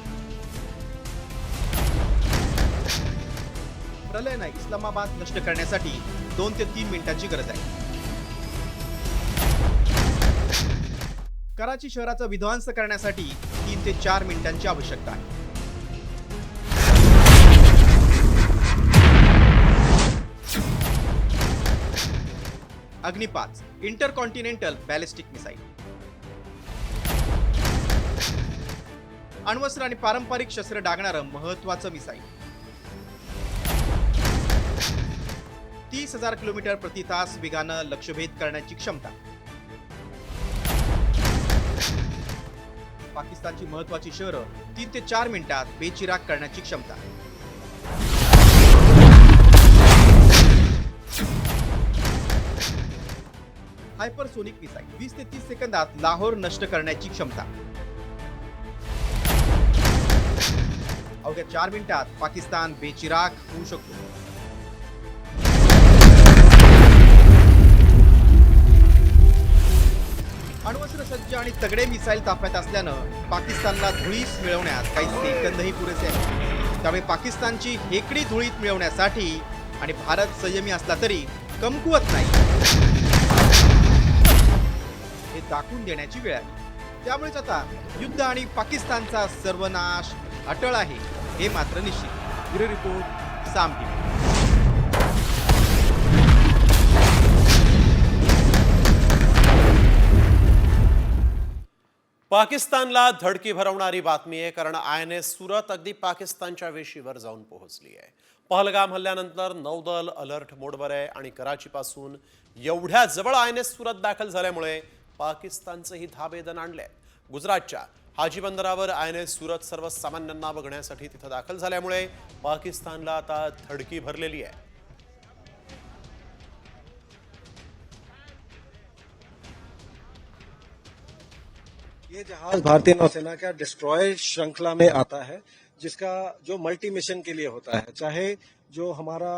प्रलयनं इस्लामाबाद नष्ट करण्यासाठी 2 ते 3 मिनिटांची गरज आहे. कराची शहराचा विध्वंस करण्यासाठी 3 ते 4 मिनिटांची आवश्यकता आहे. अग्नि 5 इंटरकॉन्टिनेंटल बॅलिस्टिक मिसाईल. अण्वस्त्र आणि पारंपरिक शस्त्र डागणारं महत्वाचं मिसाईल. 30,000 किलोमीटर प्रति तास वेगानं लक्ष्यभेद करण्याची क्षमता. पाकिस्तानची महत्वाची शहरं 3 ते 4 मिनिटात बेचिराग करण्याची क्षमता. हायपरसोनिक मिसाईल 20 ते 30 सेकंदात लाहोर नष्ट करण्याची क्षमता. अवघ्या 4 मिनिटात पाकिस्तान बेचिराग होऊ शकतो. अण्वस्त्र सज्ज आणि तगडे मिसाईल ताफ्यात असल्यानं पाकिस्तानला धुळीस मिळवण्यात काही सेकंदही पुरेसे आहेत. त्यामुळे पाकिस्तानची हेकडी धुळीत मिळवण्यासाठी आणि भारत संयमी असला तरी कमकुवत नाही हे दाखवून देण्याची वेळ आहे. त्यामुळेच आता युद्ध आणि पाकिस्तानचा सर्वनाश अटळ आहे हे मात्र निश्चित. ब्युरो रिपोर्ट, साम टीव्ही. पाकिस्तानला धडकी भरवणारी बातमी आहे, कारण INS सुरत अगदी पाकिस्तानच्या वेशीवर जाऊन पोहोचली आहे. पहलगाम हल्ल्यानंतर नौदल अलर्ट मोडवर आहे आणि कराचीपासून एवढ्या जवळ INS सुरत दाखल झाल्यामुळे पाकिस्तानचंही धाबेदन आणलंय. गुजरातच्या हाजी बंदरावर INS सुरत सर्वसामान्यांना बघण्यासाठी तिथं दाखल झाल्यामुळे पाकिस्तानला आता धडकी भरलेली आहे. ये जहाज भारतीय नौसेना का डिस्ट्रॉयर श्रृंखला में आता है, जिसका जो मल्टी मिशन के लिए होता है, चाहे जो हमारा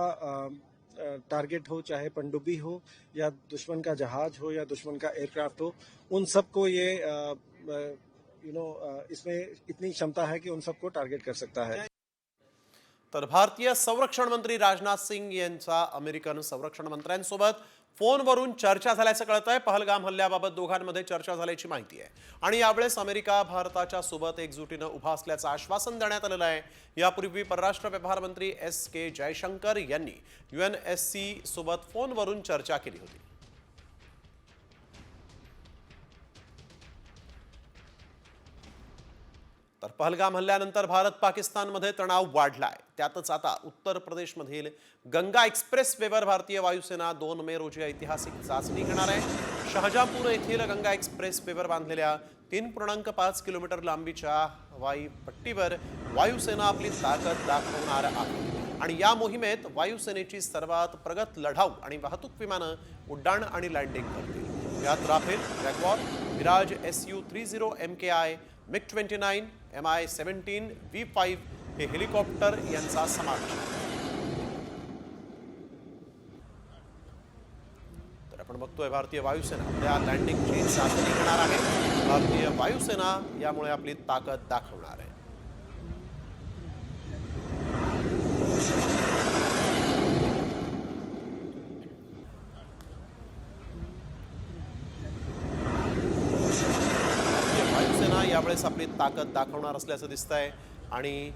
टारगेट हो, चाहे पनडुब्बी हो या दुश्मन का जहाज हो या दुश्मन का एयरक्राफ्ट हो, उन सबको ये इसमें इतनी क्षमता है कि उन सबको टारगेट कर सकता है. तर भारतीय संरक्षण मंत्री राजनाथ सिंग यांचा अमेरिकन संरक्षण मंत्र्यांसोबत फोनवरून चर्चा झाल्याचं कळतंय. पहलगाम हल्ल्याबाबत दोघांमध्ये चर्चा झाल्याची माहिती आहे आणि यावेळेस अमेरिका भारताच्या सोबत एकजुटीनं उभा असल्याचं आश्वासन देण्यात आलेलं आहे. यापूर्वी परराष्ट्र व्यवहार मंत्री S.K. जयशंकर यांनी UNSC सोबत फोनवरून चर्चा केली होती. तर पहलगाम हल्ल्यानंतर भारत पाकिस्तानमध्ये तणाव वाढलाय. त्यातच आता उत्तर प्रदेशमधील गंगा एक्सप्रेस वेवर भारतीय वायुसेना 2 मे रोजी ऐतिहासिक चाचणी घेणार आहे. शहजापूर येथील गंगा एक्सप्रेस वेवर बांधलेल्या 3.5 किलोमीटर लांबीच्या हवाई पट्टीवर वायुसेना आपली ताकद दाखवणार आहे आणि या मोहिमेत वायुसेनेची सर्वात प्रगत लढाऊ आणि वाहतूक विमानं उड्डाण आणि लँडिंग करतील. यात Rafale, Jaguar, Miraj Su-30 MKI, MiG-29, Mi-17, V5 हे हेलिकॉप्टर यांचा समावेश आहे. तर आपण बघतोय भारतीय वायुसेना आपल्या लँडिंगची चाचणी घेणार आहे. भारतीय वायुसेना यामुळे आपली ताकद दाखवणार आहे. यावेळेस आपली ताकद दाखवणार असल्याचं दिसतंय आणि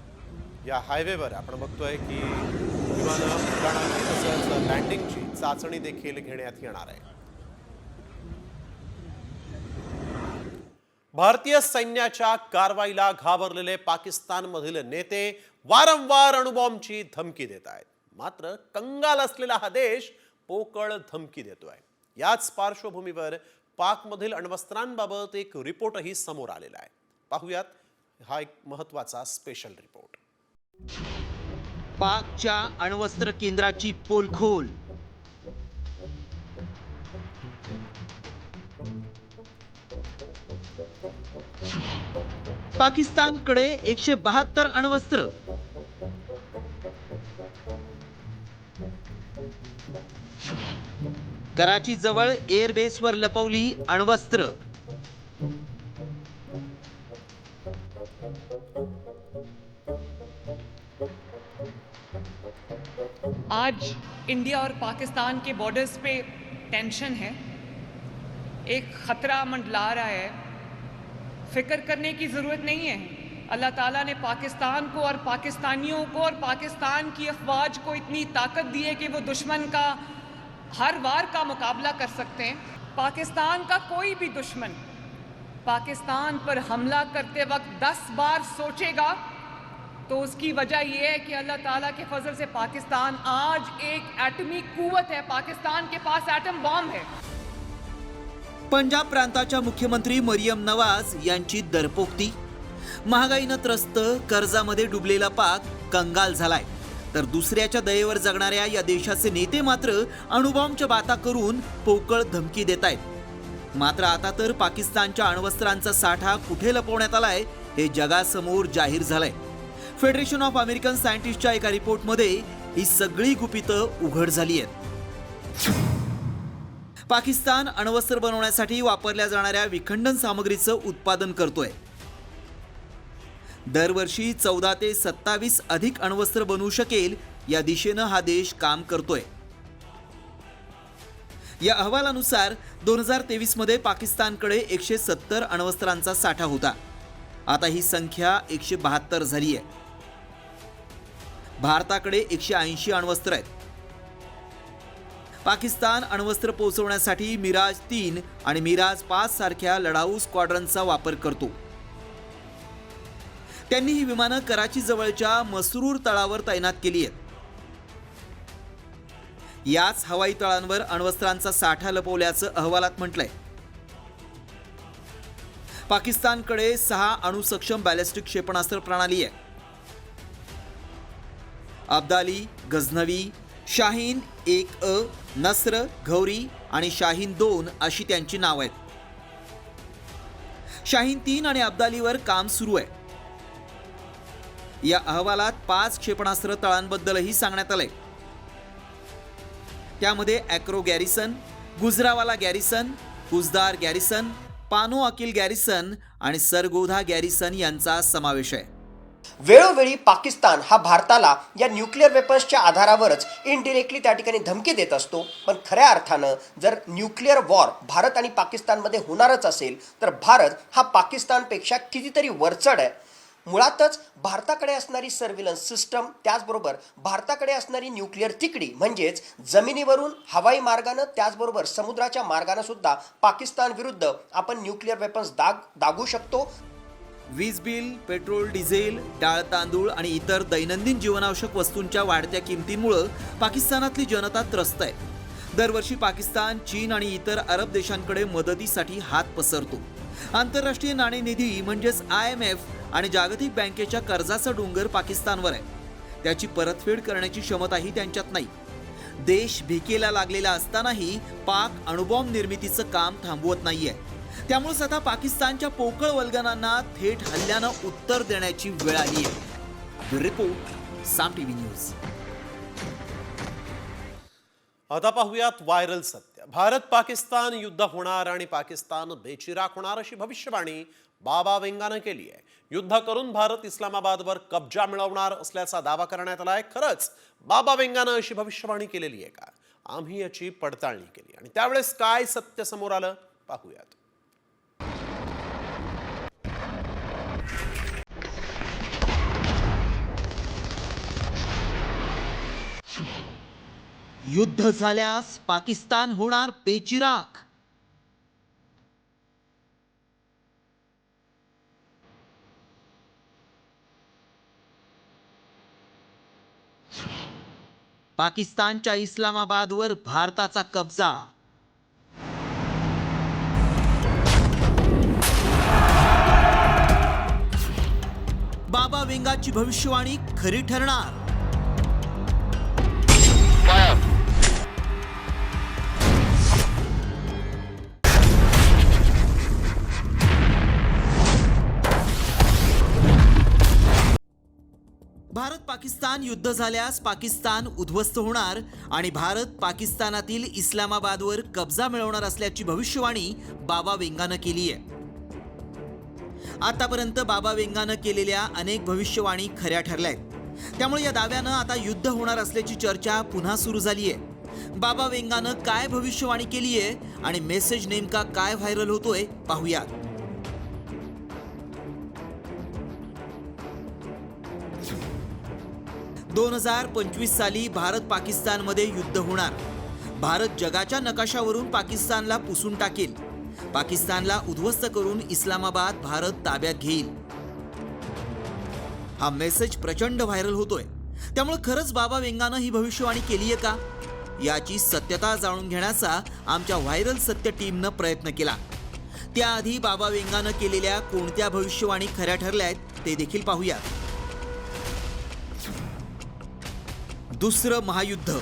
या हायवेवर आपण बघतोय की विमानं उड्डाणाची तसंच लँडिंगची चाचणी देखील घेण्यात येणार आहे. भारतीय सैन्याच्या कारवाईला घाबरलेले पाकिस्तानमधील नेते वारंवार अणुबॉम्बची धमकी देत आहेत. मात्र कंगाल असलेला हा देश पोकळ धमकी देतोय. याच पार्श्वभूमीवर पाकमधील अण्वस्त्रांबाबत एक रिपोर्टही समोर आलेला आहे. पाहूयात हा एक महत्त्वाचा स्पेशल रिपोर्ट. पाकच्या अण्वस्त्र केंद्राची पोलखोल. पाकिस्तानकडे 172 अण्वस्त्र. कराची जवळ एअरबेसवर लपवली अण्वस्त्र. आज इंडिया और पाकिस्तान के बॉर्डर्स पे टेंशन है, एक खतरा मंडला रहा है. फिक्र करने की ज़रूरत नहीं है. अल्लाह ताला ने पाकिस्तान को और पाकिस्तानियों को और पाकिस्तान की अफवाज को इतनी ताकत दी है कि वो दुश्मन का हर वार का मुकाबला कर सकते हैं. पाकिस्तान का कोई भी दुश्मन पाकिस्तान पर हमला करते वक्त 10 बार सोचेगा तो उसकी वजह यह है कि अल्लाह ताला के फजल से पाकिस्तान आज एक एटमी कुव्वत है. पाकिस्तान के पास एटम बॉम्ब है. पंजाब प्रांताच्या मुख्यमंत्री मरियम नवाज यांची दरपोक्ती. महागाईनं त्रस्त, कर्जामध्ये डुबलेला पाक कंगाल झालाय. तर दुसऱ्याच्या दयेवर जगणाऱ्या या देशाचे नेते मात्र अणुबॉम्बच्या बाता करून पोकळ धमकी देत आहेत. मात्र आता तर पाकिस्तानच्या अण्वस्त्रांचा साठा कुठे लपवण्यात आलाय हे जगासमोर जाहीर झालंय. फेडरेशन ऑफ अमेरिकन सायंटिस्टच्या एका रिपोर्टमध्ये ही सगळी गुपितं उघड झाली आहेत. पाकिस्तान अण्वस्त्र बनवण्यासाठी वापरल्या जाणाऱ्या विखंडन सामग्रीचं उत्पादन करतोय. दरवर्षी 14 ते 27 अधिक अण्वस्त्र बनवू शकेल या दिशेनं हा देश काम करतोय. या अहवालानुसार 2023 मध्ये पाकिस्तानकडे 170 अण्वस्त्रांचा साठा होता. आता ही संख्या 172 झाली आहे. भारताकडे 180 अण्वस्त्र आहेत. पाकिस्तान अण्वस्त्र पोहोचवण्यासाठी मिराज 3 आणि मिराज 5 सारख्या लढाऊ स्क्वॉड्रनचा वापर करतो. त्यांनी ही विमानं कराची जवळच्या मसरूर तळावर तैनात केली आहेत. याच हवाई तळांवर अण्वस्त्रांचा साठा लपवल्याचं अहवालात म्हटलंय. पाकिस्तानकडे 6 अणुसक्षम बॅलिस्टिक क्षेपणास्त्र प्रणाली आहे. अब्दाली, गझनवी, शाहीन 1A, नस्र, गौरी आणि शाहीन 2 अशी त्यांची नावं आहेत. शाहीन 3 आणि अब्दालीवर काम सुरू आहे. या अहवालात 5 क्षेपणास्त्र तळांबद्दलही सांगण्यात आलंय. त्यामध्ये ॲक्रो गॅरिसन, गुजरावाला गॅरिसन, कुजदार गॅरिसन, पानो अकिल गॅरिसन आणि सरगोधा गॅरिसन यांचा समावेश आहे. वेळोवेळी पाकिस्तान हा भारताला या न्यूक्लिअर वेपन्सच्या आधारावरच इनडिरेक्टली त्या ठिकाणी धमकी देत असतो. पण खऱ्या अर्थानं जर न्यूक्लिअर वॉर भारत आणि पाकिस्तानमध्ये होणारच असेल तर भारत हा पाकिस्तानपेक्षा कितीतरी वरचढ आहे. मुळातच भारताकडे असणारी सर्व्हिलन्स सिस्टम, त्याचबरोबर भारताकडे असणारी न्यूक्लिअर तिकडी म्हणजेच जमिनीवरून हवाई मार्गानं त्याचबरोबर समुद्राच्या मार्गानं सुद्धा पाकिस्तान विरुद्ध आपण न्यूक्लिअर वेपन्स दागू शकतो. वीज बिल, पेट्रोल, डिझेल, डाळ, तांदूळ आणि इतर दैनंदिन जीवनावश्यक वस्तूंच्या वाढत्या किमतींमुळे पाकिस्तानातली जनता त्रस्त आहे. दरवर्षी पाकिस्तान, चीन आणि इतर अरब देशांकडे मदतीसाठी हात पसरतो. आंतरराष्ट्रीय नाणेनिधी म्हणजेच IMF आणि जागतिक बँकेच्या कर्जाचा डोंगर पाकिस्तानवर आहे. त्याची परतफेड करण्याची क्षमताही त्यांच्यात नाही. देश भीकेला लागलेला असतानाही पाक अणुबॉम्ब निर्मितीचं काम थांबवत नाहीये. त्यामुळे आता पाकिस्तानच्या पोकळ वल्गनांना थेट हल्ल्यानं उत्तर देण्याची वेळ आली आहे. रिपोर्ट साम टीव्ही न्यूज. आता पाहूयात व्हायरल सत्य. भारत पाकिस्तान युद्ध होणार आणि पाकिस्तान बेचिराख होणार अशी भविष्यवाणी बाबा वेंगानं केली आहे. युद्ध करून भारत इस्लामाबादवर कब्जा मिळवणार असल्याचा दावा करण्यात आलाय. खरंच बाबा वेंगानं अशी भविष्यवाणी केलेली आहे का? आम्ही याची पडताळणी केली आणि त्यावेळेस काय सत्य समोर आलं पाहूयात. युद्ध झाल्यास पाकिस्तान होणार बेचिराख. पाकिस्तानच्या इस्लामाबादवर भारताचा कब्जा. बाबा वेंगाची भविष्यवाणी खरी ठरणार. भारत पाकिस्तान युद्ध झाल्यास पाकिस्तान उद्ध्वस्त होणार आणि भारत पाकिस्तानातील इस्लामाबादवर कब्जा मिळवणार असल्याची भविष्यवाणी बाबा वेंगानं केली आहे. आतापर्यंत बाबा वेंगानं केलेल्या अनेक भविष्यवाणी खऱ्या ठरल्या आहेत. त्यामुळे या दाव्यानं आता युद्ध होणार असल्याची चर्चा पुन्हा सुरू झाली आहे. बाबा वेंगानं काय भविष्यवाणी केली आहे आणि मेसेज नेमका काय व्हायरल होतोय पाहूयात. दोन 2025 साली भारत पाकिस्तानमध्ये युद्ध होणार. भारत जगाच्या नकाशावरून पाकिस्तानला पुसून टाकेल. पाकिस्तानला उद्ध्वस्त करून इस्लामाबाद भारत ताब्यात घेईल. हा मेसेज प्रचंड व्हायरल होतोय. त्यामुळे खरंच बाबा वेंगानं ही भविष्यवाणी केली आहे का याची सत्यता जाणून घेण्याचा आमच्या व्हायरल सत्य टीमनं प्रयत्न केला. त्याआधी बाबा वेंगानं केलेल्या कोणत्या भविष्यवाणी खऱ्या ठरल्या आहेत ते देखील पाहूया. दुसरं महायुद्ध,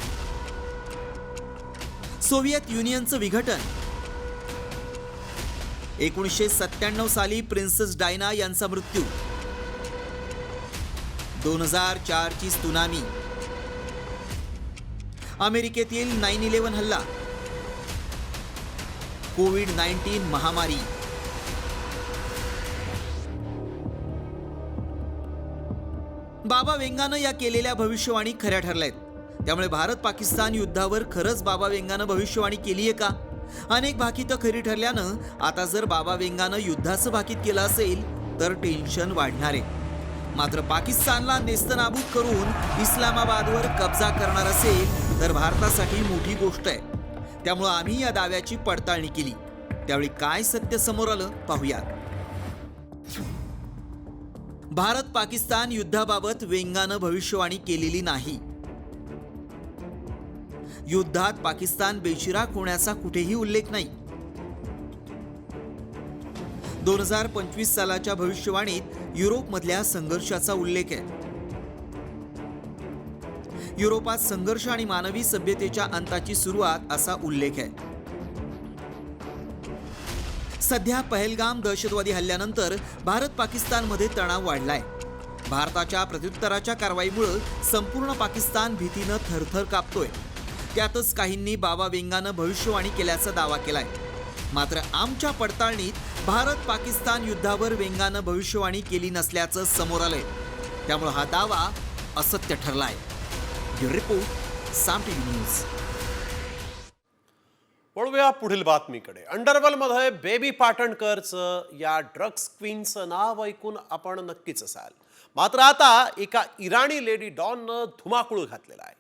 सोव्हिएत युनियनचं विघटन, 1997 साली प्रिन्सेस डायना यांचा मृत्यू, 2004 ची त्सुनामी, अमेरिकेतील 9/11 हल्ला, कोविड-19 महामारी. बाबा वेंगानं या केलेल्या भविष्यवाणी खऱ्या ठरल्यात. त्यामुळे भारत पाकिस्तान युद्धावर खरंच बाबा वेंगानं भविष्यवाणी केली आहे का? अनेक भाकीतं खरी ठरल्यानं आता जर बाबा वेंगानं युद्धाचं भाकीत केलं असेल तर टेन्शन वाढणार आहे. मात्र पाकिस्तानला नेस्तनाबूत करून इस्लामाबादवर कब्जा करणार असेल तर भारतासाठी मोठी गोष्ट आहे. त्यामुळे आम्ही या दाव्याची पडताळणी केली. त्यावेळी काय सत्य समोर आलं पाहूयात. भारत पाकिस्तान युद्धाबाबत वेंगानं भविष्यवाणी केलेली नाही. युद्धात पाकिस्तान बेचिराख होण्याचा कुठेही उल्लेख नाही. 2025 सालाच्या भविष्यवाणीत युरोपमधल्या संघर्षाचा उल्लेख आहे. युरोपात संघर्ष आणि मानवी सभ्यतेच्या अंताची सुरुवात असा उल्लेख आहे. सध्या पहलगाम दहशतवादी हल्ल्यानंतर भारत पाकिस्तानमध्ये तणाव वाढलाय. भारताच्या प्रत्युत्तराच्या कारवाईमुळे संपूर्ण पाकिस्तान भीतीनं थरथर कापतोय. त्यातच काहींनी बाबा वेंगानं भविष्यवाणी केल्याचा दावा केलाय. मात्र आमच्या पडताळणीत भारत पाकिस्तान युद्धावर वेंगानं भविष्यवाणी केली नसल्याचं समोर आलंय. त्यामुळे हा दावा असत्य ठरलाय. रिपोर्ट साम टीव्ही न्यूज. वळूया पुढील बातमीकडे. अंडरवर्ल्डमध्ये बेबी पाटणकरचं या ड्रग्स क्वीनचं नाव ऐकून आपण नक्कीच असाल. मात्र आता एका इराणी लेडी डॉननं धुमाकूळ घातलेला आहे.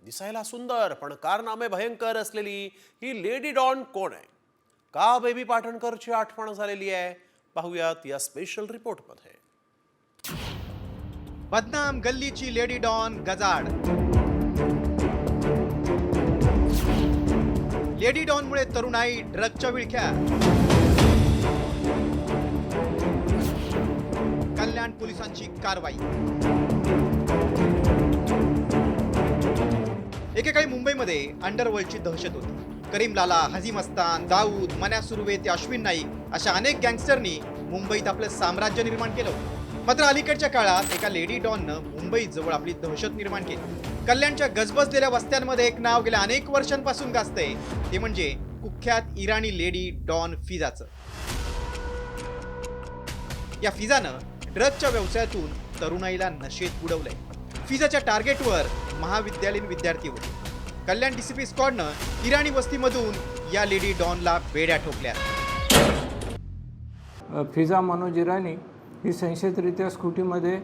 दिसायला सुंदर पण कारनामे भयंकर असलेली ही लेडी डॉन कोण आहे? का बेबी पाटणकरची आठवण झालेली आहे? पाहुयात या स्पेशल रिपोर्टमध्ये. बदनाम गल्लीची लेडी डॉन गजाड. लेडी डॉनमुळे तरुणाई ड्रगच्या विळख्यात. कल्याण पोलिसांची कारवाई. एकेकाळी मुंबईमध्ये अंडरवर्ल्डची दहशत होती. करीम लाला, हजी मस्तान, दाऊद, मन्या सुर्वे ते अश्विन नाईक अशा अनेक गँगस्टरनी मुंबईत आपलं साम्राज्य निर्माण केलं होतं. मात्र अलीकडच्या काळात एका लेडी डॉननं मुंबईत जवळ आपली दहशत निर्माण केली. कल्याणच्या गजबजलेल्या वस्त्यांमध्ये एक नाव गेल्या अनेक वर्षांपासून गाजतंय, ते म्हणजे कुख्यात इराणी लेडी डॉन फिजाचं. या फिजानं ड्रगच्या व्यवसायातून तरुणाईला नशेत बुडवलंय. फिजाच्या टार्गेटवर महाविद्यालयीन विद्यार्थी होते. कल्याण डीसीपी स्क्वॉडनं इराणी वस्तीमधून या लेडी डॉनला बेड्या ठोकल्या. फिजा मनोज इराणी ही संशयितरित्या स्कूटीमध्ये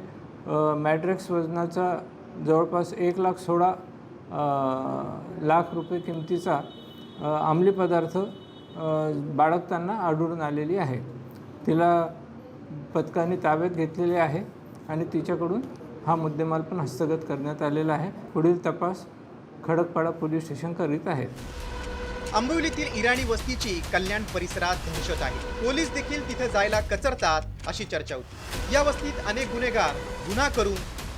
मॅड्रेक्स वजनाचा जवळपास 1,16,00,000 रुपये किमतीचा अंमली पदार्थ बाळगताना आढळून आलेली आहे. तिला पथकाने ताब्यात घेतलेले आहे आणि तिच्याकडून हा मुद्देमाल पण हस्तगत करण्यात आलेला आहे. पुढील तपास खडकपाडा पोलीस स्टेशन करीत आहेत. आंबवलीतील इराणी वस्तीची कल्याण परिसरात दहशत आहे. पोलीस देखील तिथे जायला कचरतात अशी चर्चा होती. या वस्तीत अनेक गुन्हेगार गुन्हा करून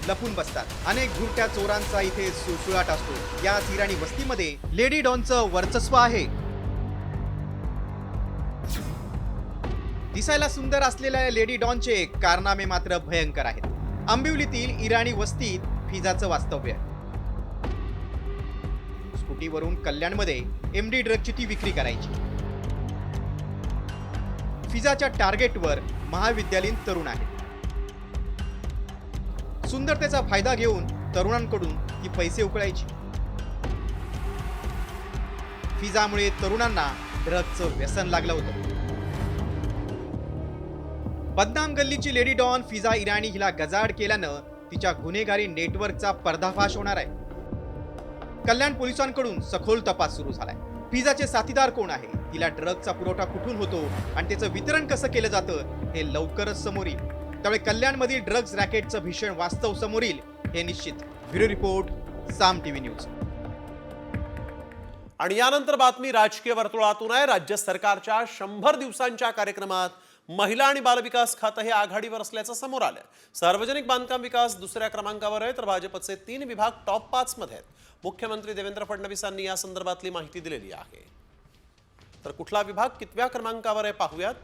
लपून बसतात. अनेक घुरट्या चोरांचा इथे सुळसुळाट असतो. याच इराणी वस्तीमध्ये लेडी डॉनचं वर्चस्व आहे. दिसायला सुंदर असलेल्या या लेडी डॉनचे कारनामे मात्र भयंकर आहेत. आंबिवलीतील इराणी वस्तीत फिजाचं वास्तव्य. स्कूटीवरून कल्याणमध्ये एमडी ड्रगची ती विक्री करायची. फिजाच्या टार्गेटवर महाविद्यालयीन तरुण आहेत. सुंदरतेचा फायदा घेऊन तरुणांकडून ती पैसे उकळायची. फिजामुळे तरुणांना ड्रगचं व्यसन लागलं होतं. बदनाम गल्लीची लेडी डॉन फिजा इराणी हिला गजाड केल्यानं तिच्या गुन्हेगारी नेटवर्कचा पर्दाफाश होणार आहे. कल्याण पोलिसांकडून सखोल तपास सुरू झालाय. फिजाचे साथीदार कोण आहे, तिला ड्रगचा पुरवठा कुठून होतो आणि त्याचं वितरण कसं केलं जातं हे लवकरच समोर येईल. त्यामुळे कल्याणमधील ड्रग्ज रॅकेटचं भीषण वास्तव समोर येईल हे निश्चित. ब्युरो रिपोर्ट, साम टीव्ही न्यूज. आणि यानंतर बातमी राजकीय वर्तुळातून आहे. राज्य सरकारच्या 100 दिवसांच्या कार्यक्रमात महिला आणि बालविकास खातं हे आघाडीवर असल्याचं समोर आलं. सार्वजनिक बांधकाम विकास दुसऱ्या क्रमांकावर आहे, तर भाजपचे 3 विभाग टॉप 5 मध्ये आहेत. मुख्यमंत्री देवेंद्र फडणवीसांनी या संदर्भातली माहिती दिलेली आहे. तर कुठला विभाग कितव्या क्रमांकावर आहे पाहूयात.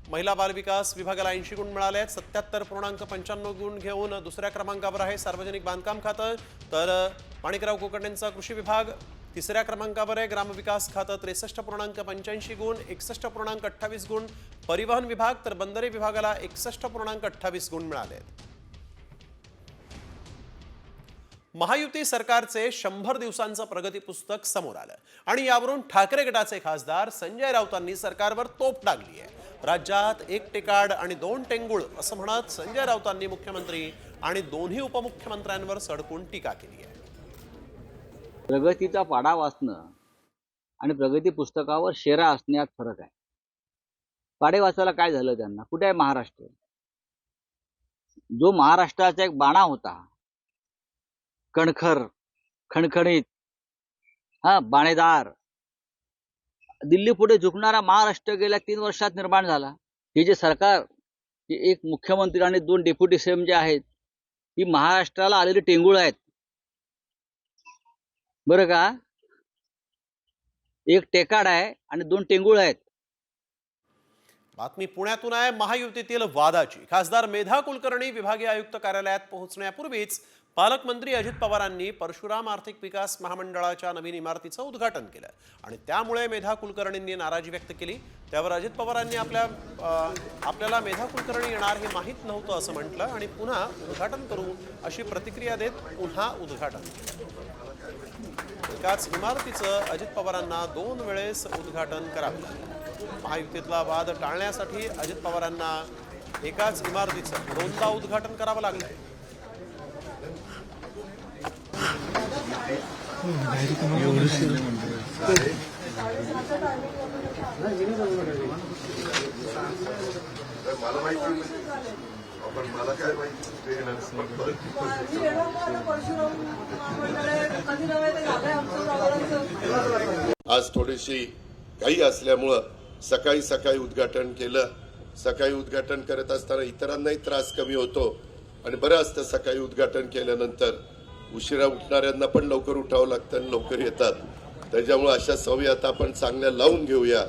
महिला बालविकास विभागाला 80 गुण मिळाले आहेत. 77.95 गुण घेऊन दुसऱ्या क्रमांकावर आहे सार्वजनिक बांधकाम खातं. तर माणिकराव कुलकर्णींचा कृषी विभाग तिसऱ्या क्रमांकावर आहे. ग्रामविकास खातं 63.85 गुण, 61.28 गुण. परिवहन विभाग तर बंदरे विभागाला 61.28 गुण मिळाले आहेत. महायुती सरकारचे 100 दिवसांचं प्रगती पुस्तक समोर आलं आणि यावरून ठाकरे गटाचे खासदार संजय राऊतांनी सरकारवर तोफ डागली आहे. राज्यात 1 टेकाड आणि 2 टेंगुळ असं म्हणत संजय राऊतांनी मुख्यमंत्री आणि दोन्ही उपमुख्यमंत्र्यांवर सडकून टीका केली आहे. प्रगतीचा पाढा वाचणं आणि प्रगती पुस्तकावर शेरा असण्यात फरक आहे. पाढे वाचायला काय झालं त्यांना? कुठे आहे महाराष्ट्र? जो महाराष्ट्राचा एक बाणा होता, कणखर, खणखणीत, बाणेदार, दिल्ली पुढे झुकणारा महाराष्ट्र गेल्या 3 वर्षात निर्माण झाला. हे जे सरकार, एक मुख्यमंत्री आणि 2 डेप्युटी सीएम जे आहेत, ही महाराष्ट्राला आलेली टेंगुळ आहेत बरं का. 1 टेकाड आहे आणि 2 टेंगुळ आहेत. बातमी पुण्यातून आहे. महायुतीतील वादाची. खासदार मेधा कुलकर्णी विभागीय आयुक्त कार्यालयात पोहोचण्यापूर्वीच पालकमंत्री अजित पवारांनी परशुराम आर्थिक विकास महामंडळाच्या नवीन इमारतीचं उद्घाटन केलं आणि त्यामुळे मेधा कुलकर्णींनी नाराजी व्यक्त केली. त्यावर अजित पवारांनी आपल्याला मेधा कुलकर्णी येणार हे माहीत नव्हतं असं म्हटलं आणि पुन्हा उद्घाटन करू अशी प्रतिक्रिया देत पुन्हा उद्घाटन केलं. एकाच इमारतीचं अजित पवारांना 2 वेळेस उद्घाटन करावं लागलं. महायुतीतला वाद टाळण्यासाठी अजित पवारांना एकाच इमारतीचं 2दा उद्घाटन करावं लागलं. आज थोडीशी घाई असल्यामुळं सकाळी सकाळी उद्घाटन केलं. सकाळी उद्घाटन करत असताना इतरांनाही त्रास कमी होतो आणि बरं असतं सकाळी उद्घाटन केल्यानंतर उशिरा उठणाऱ्यांना पण लवकर उठावं लागतं आणि लवकर येतात. त्याच्यामुळे अशा सवयी आता आपण चांगल्या लावून घेऊया.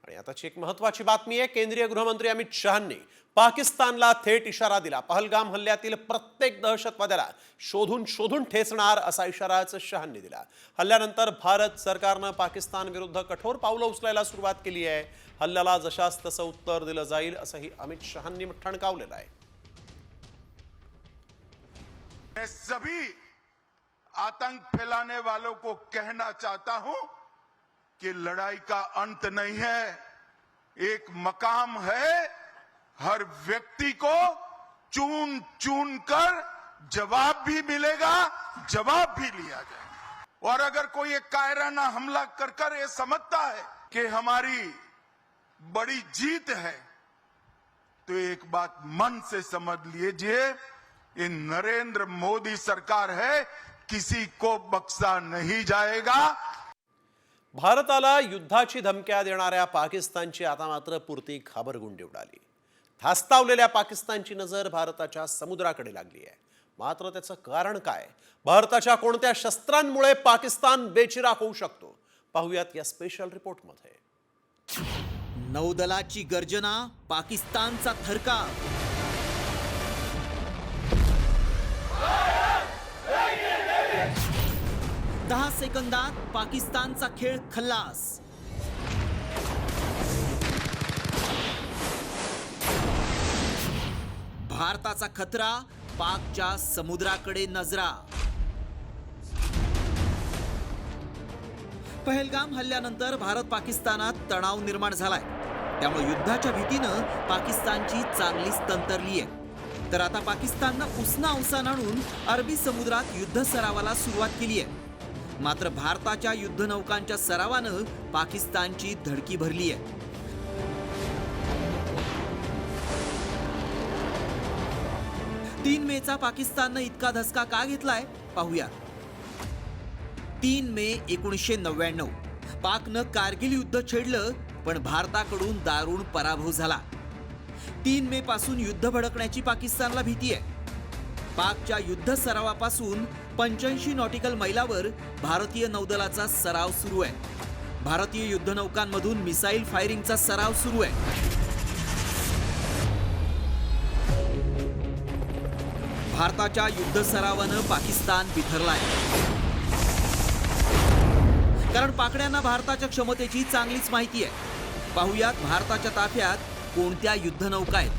आणि आताची एक महत्वाची बातमी आहे. केंद्रीय गृहमंत्री अमित शहांनी पाकिस्तानला थेट इशारा दिला. पहलगाम हल्ल्यातील प्रत्येक दहशतवाद्याला शोधून शोधून ठेचणार असा इशाराच शहांनी दिला. हल्ल्यानंतर भारत सरकारनं पाकिस्तान विरुद्ध कठोर पावलं उचलायला सुरुवात केली आहे. हल्ल्याला जशास तसं उत्तर दिलं जाईल असंही अमित शहांनी ठणकावलेलं आहे. मैं सभी आतंक फैलाने वालों को कहना चाहता हूं कि लड़ाई का अंत नहीं है, एक मकाम है. हर व्यक्ति को चुन चुन कर जवाब भी मिलेगा, जवाब भी लिया जाएगा. और अगर कोई एक कायराना हमला कर कर ये समझता है कि हमारी बड़ी जीत है, तो एक बात मन से समझ लीजिए, ये नरेंद्र मोदी सरकार है, किसी को बख्शा नहीं जाएगा. भारताला युद्धाची धमक्या देणाऱ्या पाकिस्तानची आता मात्र पुरती घाबरगुंडी उडाली. धास्तावलेल्या पाकिस्तानची नजर भारताच्या समुद्राकडे लागली आहे. मात्र त्याचं कारण काय? भारताच्या कोणत्या शस्त्रांमुळे पाकिस्तान बेचिराख होऊ शकतो? पाहूयात या स्पेशल रिपोर्टमध्ये. नौदलाची गर्जना, पाकिस्तानचा थरकाप. दहा सेकंदात पाकिस्तानचा खेळ खल्लास. भारताचा खतरा, पाकच्या समुद्राकडे नजरा. पहलगाम हल्ल्यानंतर भारत पाकिस्तानात तणाव निर्माण झालाय. त्यामुळे युद्धाच्या भीतीनं पाकिस्तानची चांगलीच तंतरली आहे. तर आता पाकिस्ताननं उसना अवसान आणून अरबी समुद्रात युद्ध सरावाला सुरुवात केली आहे. मात्र भारताच्या युद्धनौकांच्या सरावानं पाकिस्तानची धडकी भरली आहे. 3 मेचा पाकिस्ताननं इतका धसका का घेतलाय पाहूया. 3 मे 1999 पाकनं कारगिल युद्ध छेडलं, पण भारताकडून दारुण पराभव झाला. 3 मे पासून युद्ध भडकण्याची पाकिस्तानला भीती आहे. पाकच्या युद्ध सरावापासून 85 नॉटिकल मैलावर भारतीय नौदलाचा सराव सुरू आहे. भारतीय युद्धनौकांमधून मिसाईल फायरिंगचा सराव सुरू आहे. भारताच्या युद्ध सरावानं पाकिस्तान बिथरलाय. कारण पाकड्यांना भारताच्या क्षमतेची चांगलीच माहिती आहे. पाहुयात भारताच्या ताफ्यात कोणत्या युद्धनौका आहेत.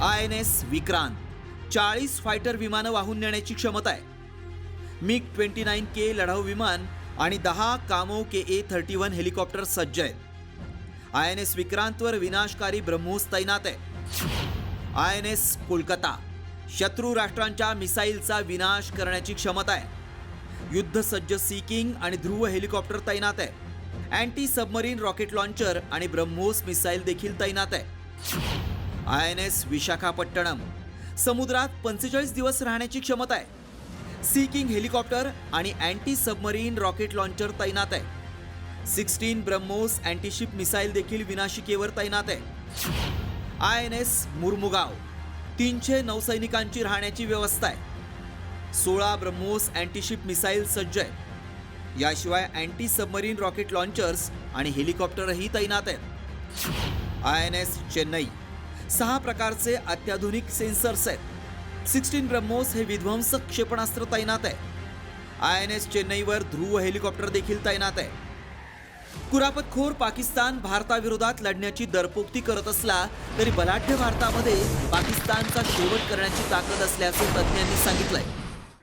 INS विक्रांत 40 फायटर विमानं वाहून नेण्याची क्षमता आहे. MiG-29K लढाऊ विमान आणि 10 कामो KA-31 हेलिकॉप्टर सज्ज आहेत. INS विक्रांतवर विनाशकारी ब्रह्मोस तैनात आहे. INS कोलकाता शत्रू राष्ट्रांच्या मिसाईलचा विनाश करण्याची क्षमता आहे. युद्ध सज्ज सी किंग आणि ध्रुव हेलिकॉप्टर तैनात आहे. अँटी सबमरीन रॉकेट लॉन्चर आणि ब्रह्मोस मिसाईल देखील तैनात आहे. INS विशाखापट्टणम समुद्रात 45 दिवस राहण्याची क्षमता आहे. सी किंग हेलिकॉप्टर आणि अँटी सबमरीन रॉकेट लॉन्चर तैनात आहे. 16 ब्रह्मोस अँटीशिप मिसाईल देखील विनाशिकेवर तैनात आहे. INS मुर्मुगाव 300 नौसैनिकांची राहण्याची व्यवस्था आहे. 16 ब्रह्मोस अँटीशिप मिसाईल सज्ज आहे. याशिवाय अँटी सबमरीन रॉकेट लॉन्चर्स आणि हेलिकॉप्टरही तैनात आहेत. INS चेन्नई 6 प्रकारचे अत्याधुनिक सेन्सर्स आहेत. 16 ब्रह्मोस हे विध्वंसक क्षेपणास्त्र तैनात आहे. INS चेन्नईवर ध्रुव हेलिकॉप्टर देखील तैनात आहे. कुरापतखोर पाकिस्तान भारताविरोधात लढण्याची दरपोक्ती करत असला तरी बलाढ्य भारतामध्ये पाकिस्तानचा शेवट करण्याची ताकद असल्याचं तज्ज्ञांनी सांगितलंय.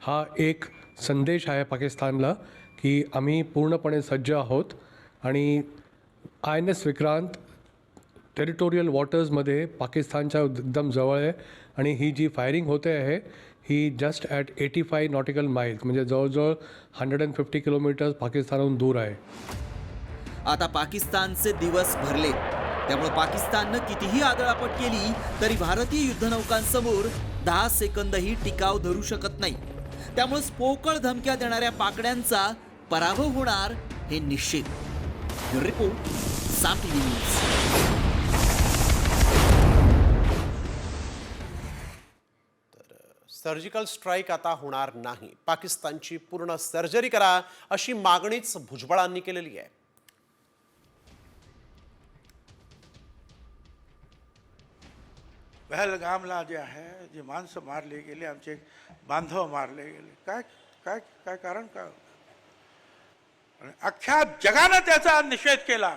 हा एक संदेश आहे पाकिस्तानला की आम्ही पूर्णपणे सज्ज आहोत आणि INS विक्रांत टेरिटोरियल वॉटर्समध्ये पाकिस्तानच्या एकदम जवळ आहे आणि ही जी फायरिंग होते आहे ही जस्ट ॲट 85 नॉटिकल माइल्स म्हणजे जवळजवळ 150 किलोमीटर्स पाकिस्तानाहून दूर आहे. आता पाकिस्तानचे दिवस भरले, त्यामुळे पाकिस्ताननं कितीही आदळापट केली तरी भारतीय युद्धनौकांसमोर 10 सेकंदही टिकाव धरू शकत नाही. त्यामुळे पोकळ धमक्या देणाऱ्या पाकड्यांचा पराभव होणार हे निश्चित. रिपोर्ट साम टीव्ही न्यूज. सर्जिकल स्ट्राईक आता होणार नाही, पाकिस्तानची पूर्ण सर्जरी करा अशी मागणीच भुजबळांनी केलेली आहे. पहलगामला जे आहे जे माणसं मारली गेली, आमचे बांधव मारले गेले, काय काय काय कारण काय? अख्ख्या जगानं त्याचा निषेध केला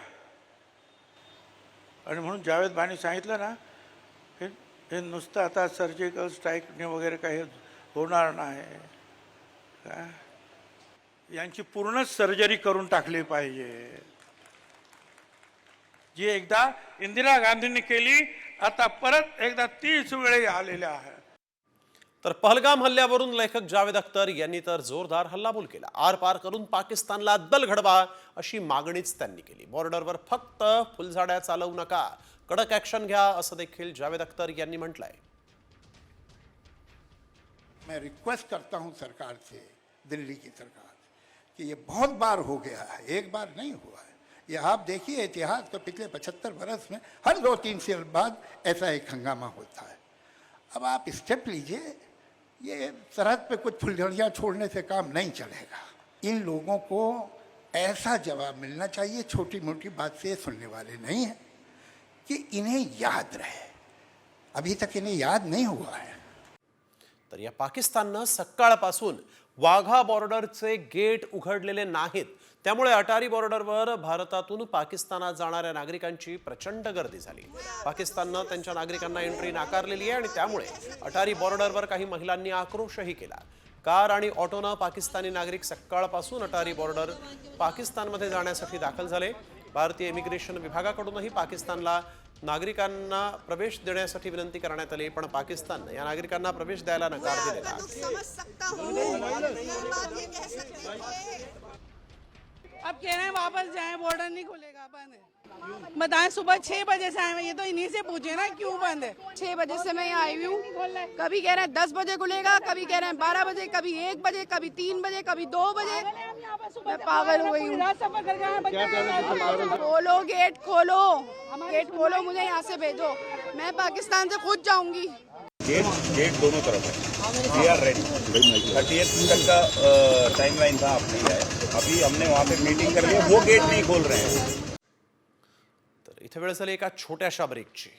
आणि म्हणून जावेद भाईंनी सांगितलं ना, हे नुसतं आता सर्जिकल स्ट्राईकने वगैरे काही होणार नाही, काय यांची पूर्ण सर्जरी करून टाकली पाहिजे. जी एकदा इंदिरा गांधींनी केली, आता परत एकदा 30 वेळी आलेल्या आहे. तर पहलगाम हल्ल्यावरून लेखक जावेद अख्तर यांनी तर जोरदार हल्लाबोल केला. आरपार करून पाकिस्तानला अद्दल घडवा अशी मागणीच त्यांनी केली. बॉर्डरवर फक्त फुलझाड्या चालवू नका, कडक ऍक्शन घ्या असं देखील जावेद अख्तर यांनी म्हटलंय. मैं रिक्वेस्ट करता हूं सरकार से, दिल्ली की सरकार, कि ये बहुत बार हो गया है, एक बार नहीं हुआ है. ये आप देखिए इतिहास तो पिछले 75 बरस में हर 2-3 साल बाद ऐसा एक हंगामा होता है. अब आप स्टेप लीजिए, ये सरहद पे कुछ फुलझड़ियाँ छोड़ने से काम नहीं चलेगा. इन लोगों को ऐसा जवाब मिलना चाहिए, छोटी मोटी बात से सुनने वाले नहीं हैं, कि इन्हें याद रहे. अभी तक इन्हें याद नहीं हुआ है. तर या पाकिस्ताननं सकाळपासून वाघा बॉर्डरचे गेट उघडलेले नाहीत, त्यामुळे अटारी बॉर्डरवर भारतातून पाकिस्तानात जाणाऱ्या नागरिकांची प्रचंड गर्दी झाली. पाकिस्ताननं त्यांच्या नागरिकांना एंट्री नाकारलेली आहे आणि त्यामुळे अटारी बॉर्डरवर काही महिलांनी आक्रोशही केला. कार आणि ऑटोनं पाकिस्तानी नागरिक सकाळपासून अटारी बॉर्डर पाकिस्तानमध्ये जाण्यासाठी दाखल झाले. भारतीय इमिग्रेशन विभागाकडूनही पाकिस्तानला नागरिकांना प्रवेश देण्यासाठी विनंती करण्यात आली, पण पाकिस्तानने या नागरिकांना प्रवेश द्यायला नकार दिलेला. अब कह रहे हैं वापस जाएं, बॉर्डर नहीं खुलेगा, बंद है. बताएं सुबह 6 बजे से आए हैं, ये तो इन्हीं से पूछे ना क्यों बंद है. 6 बजे से मैं यहाँ आई हूँ. कभी कह रहे हैं 10 बजे खुलेगा, कभी कह रहे हैं 12 बजे, कभी 1 बजे, कभी 3 बजे, कभी 2 बजे. मैं पागल हो गई हूँ. खोलो गेट, खोलो गेट, खोलो, मुझे यहाँ से भेजो. मैं पाकिस्तान से खुद जाऊंगी. गेट दोनों तरफ है. We R ready. 30th तक का टाइमलाइन था, आप नहीं आए. अभी हमने वहाँ पे मीटिंग कर ली, वो गेट नहीं खोल रहे हैं. तर इथे वेळ झाली एका छोट्याशा ब्रेकची.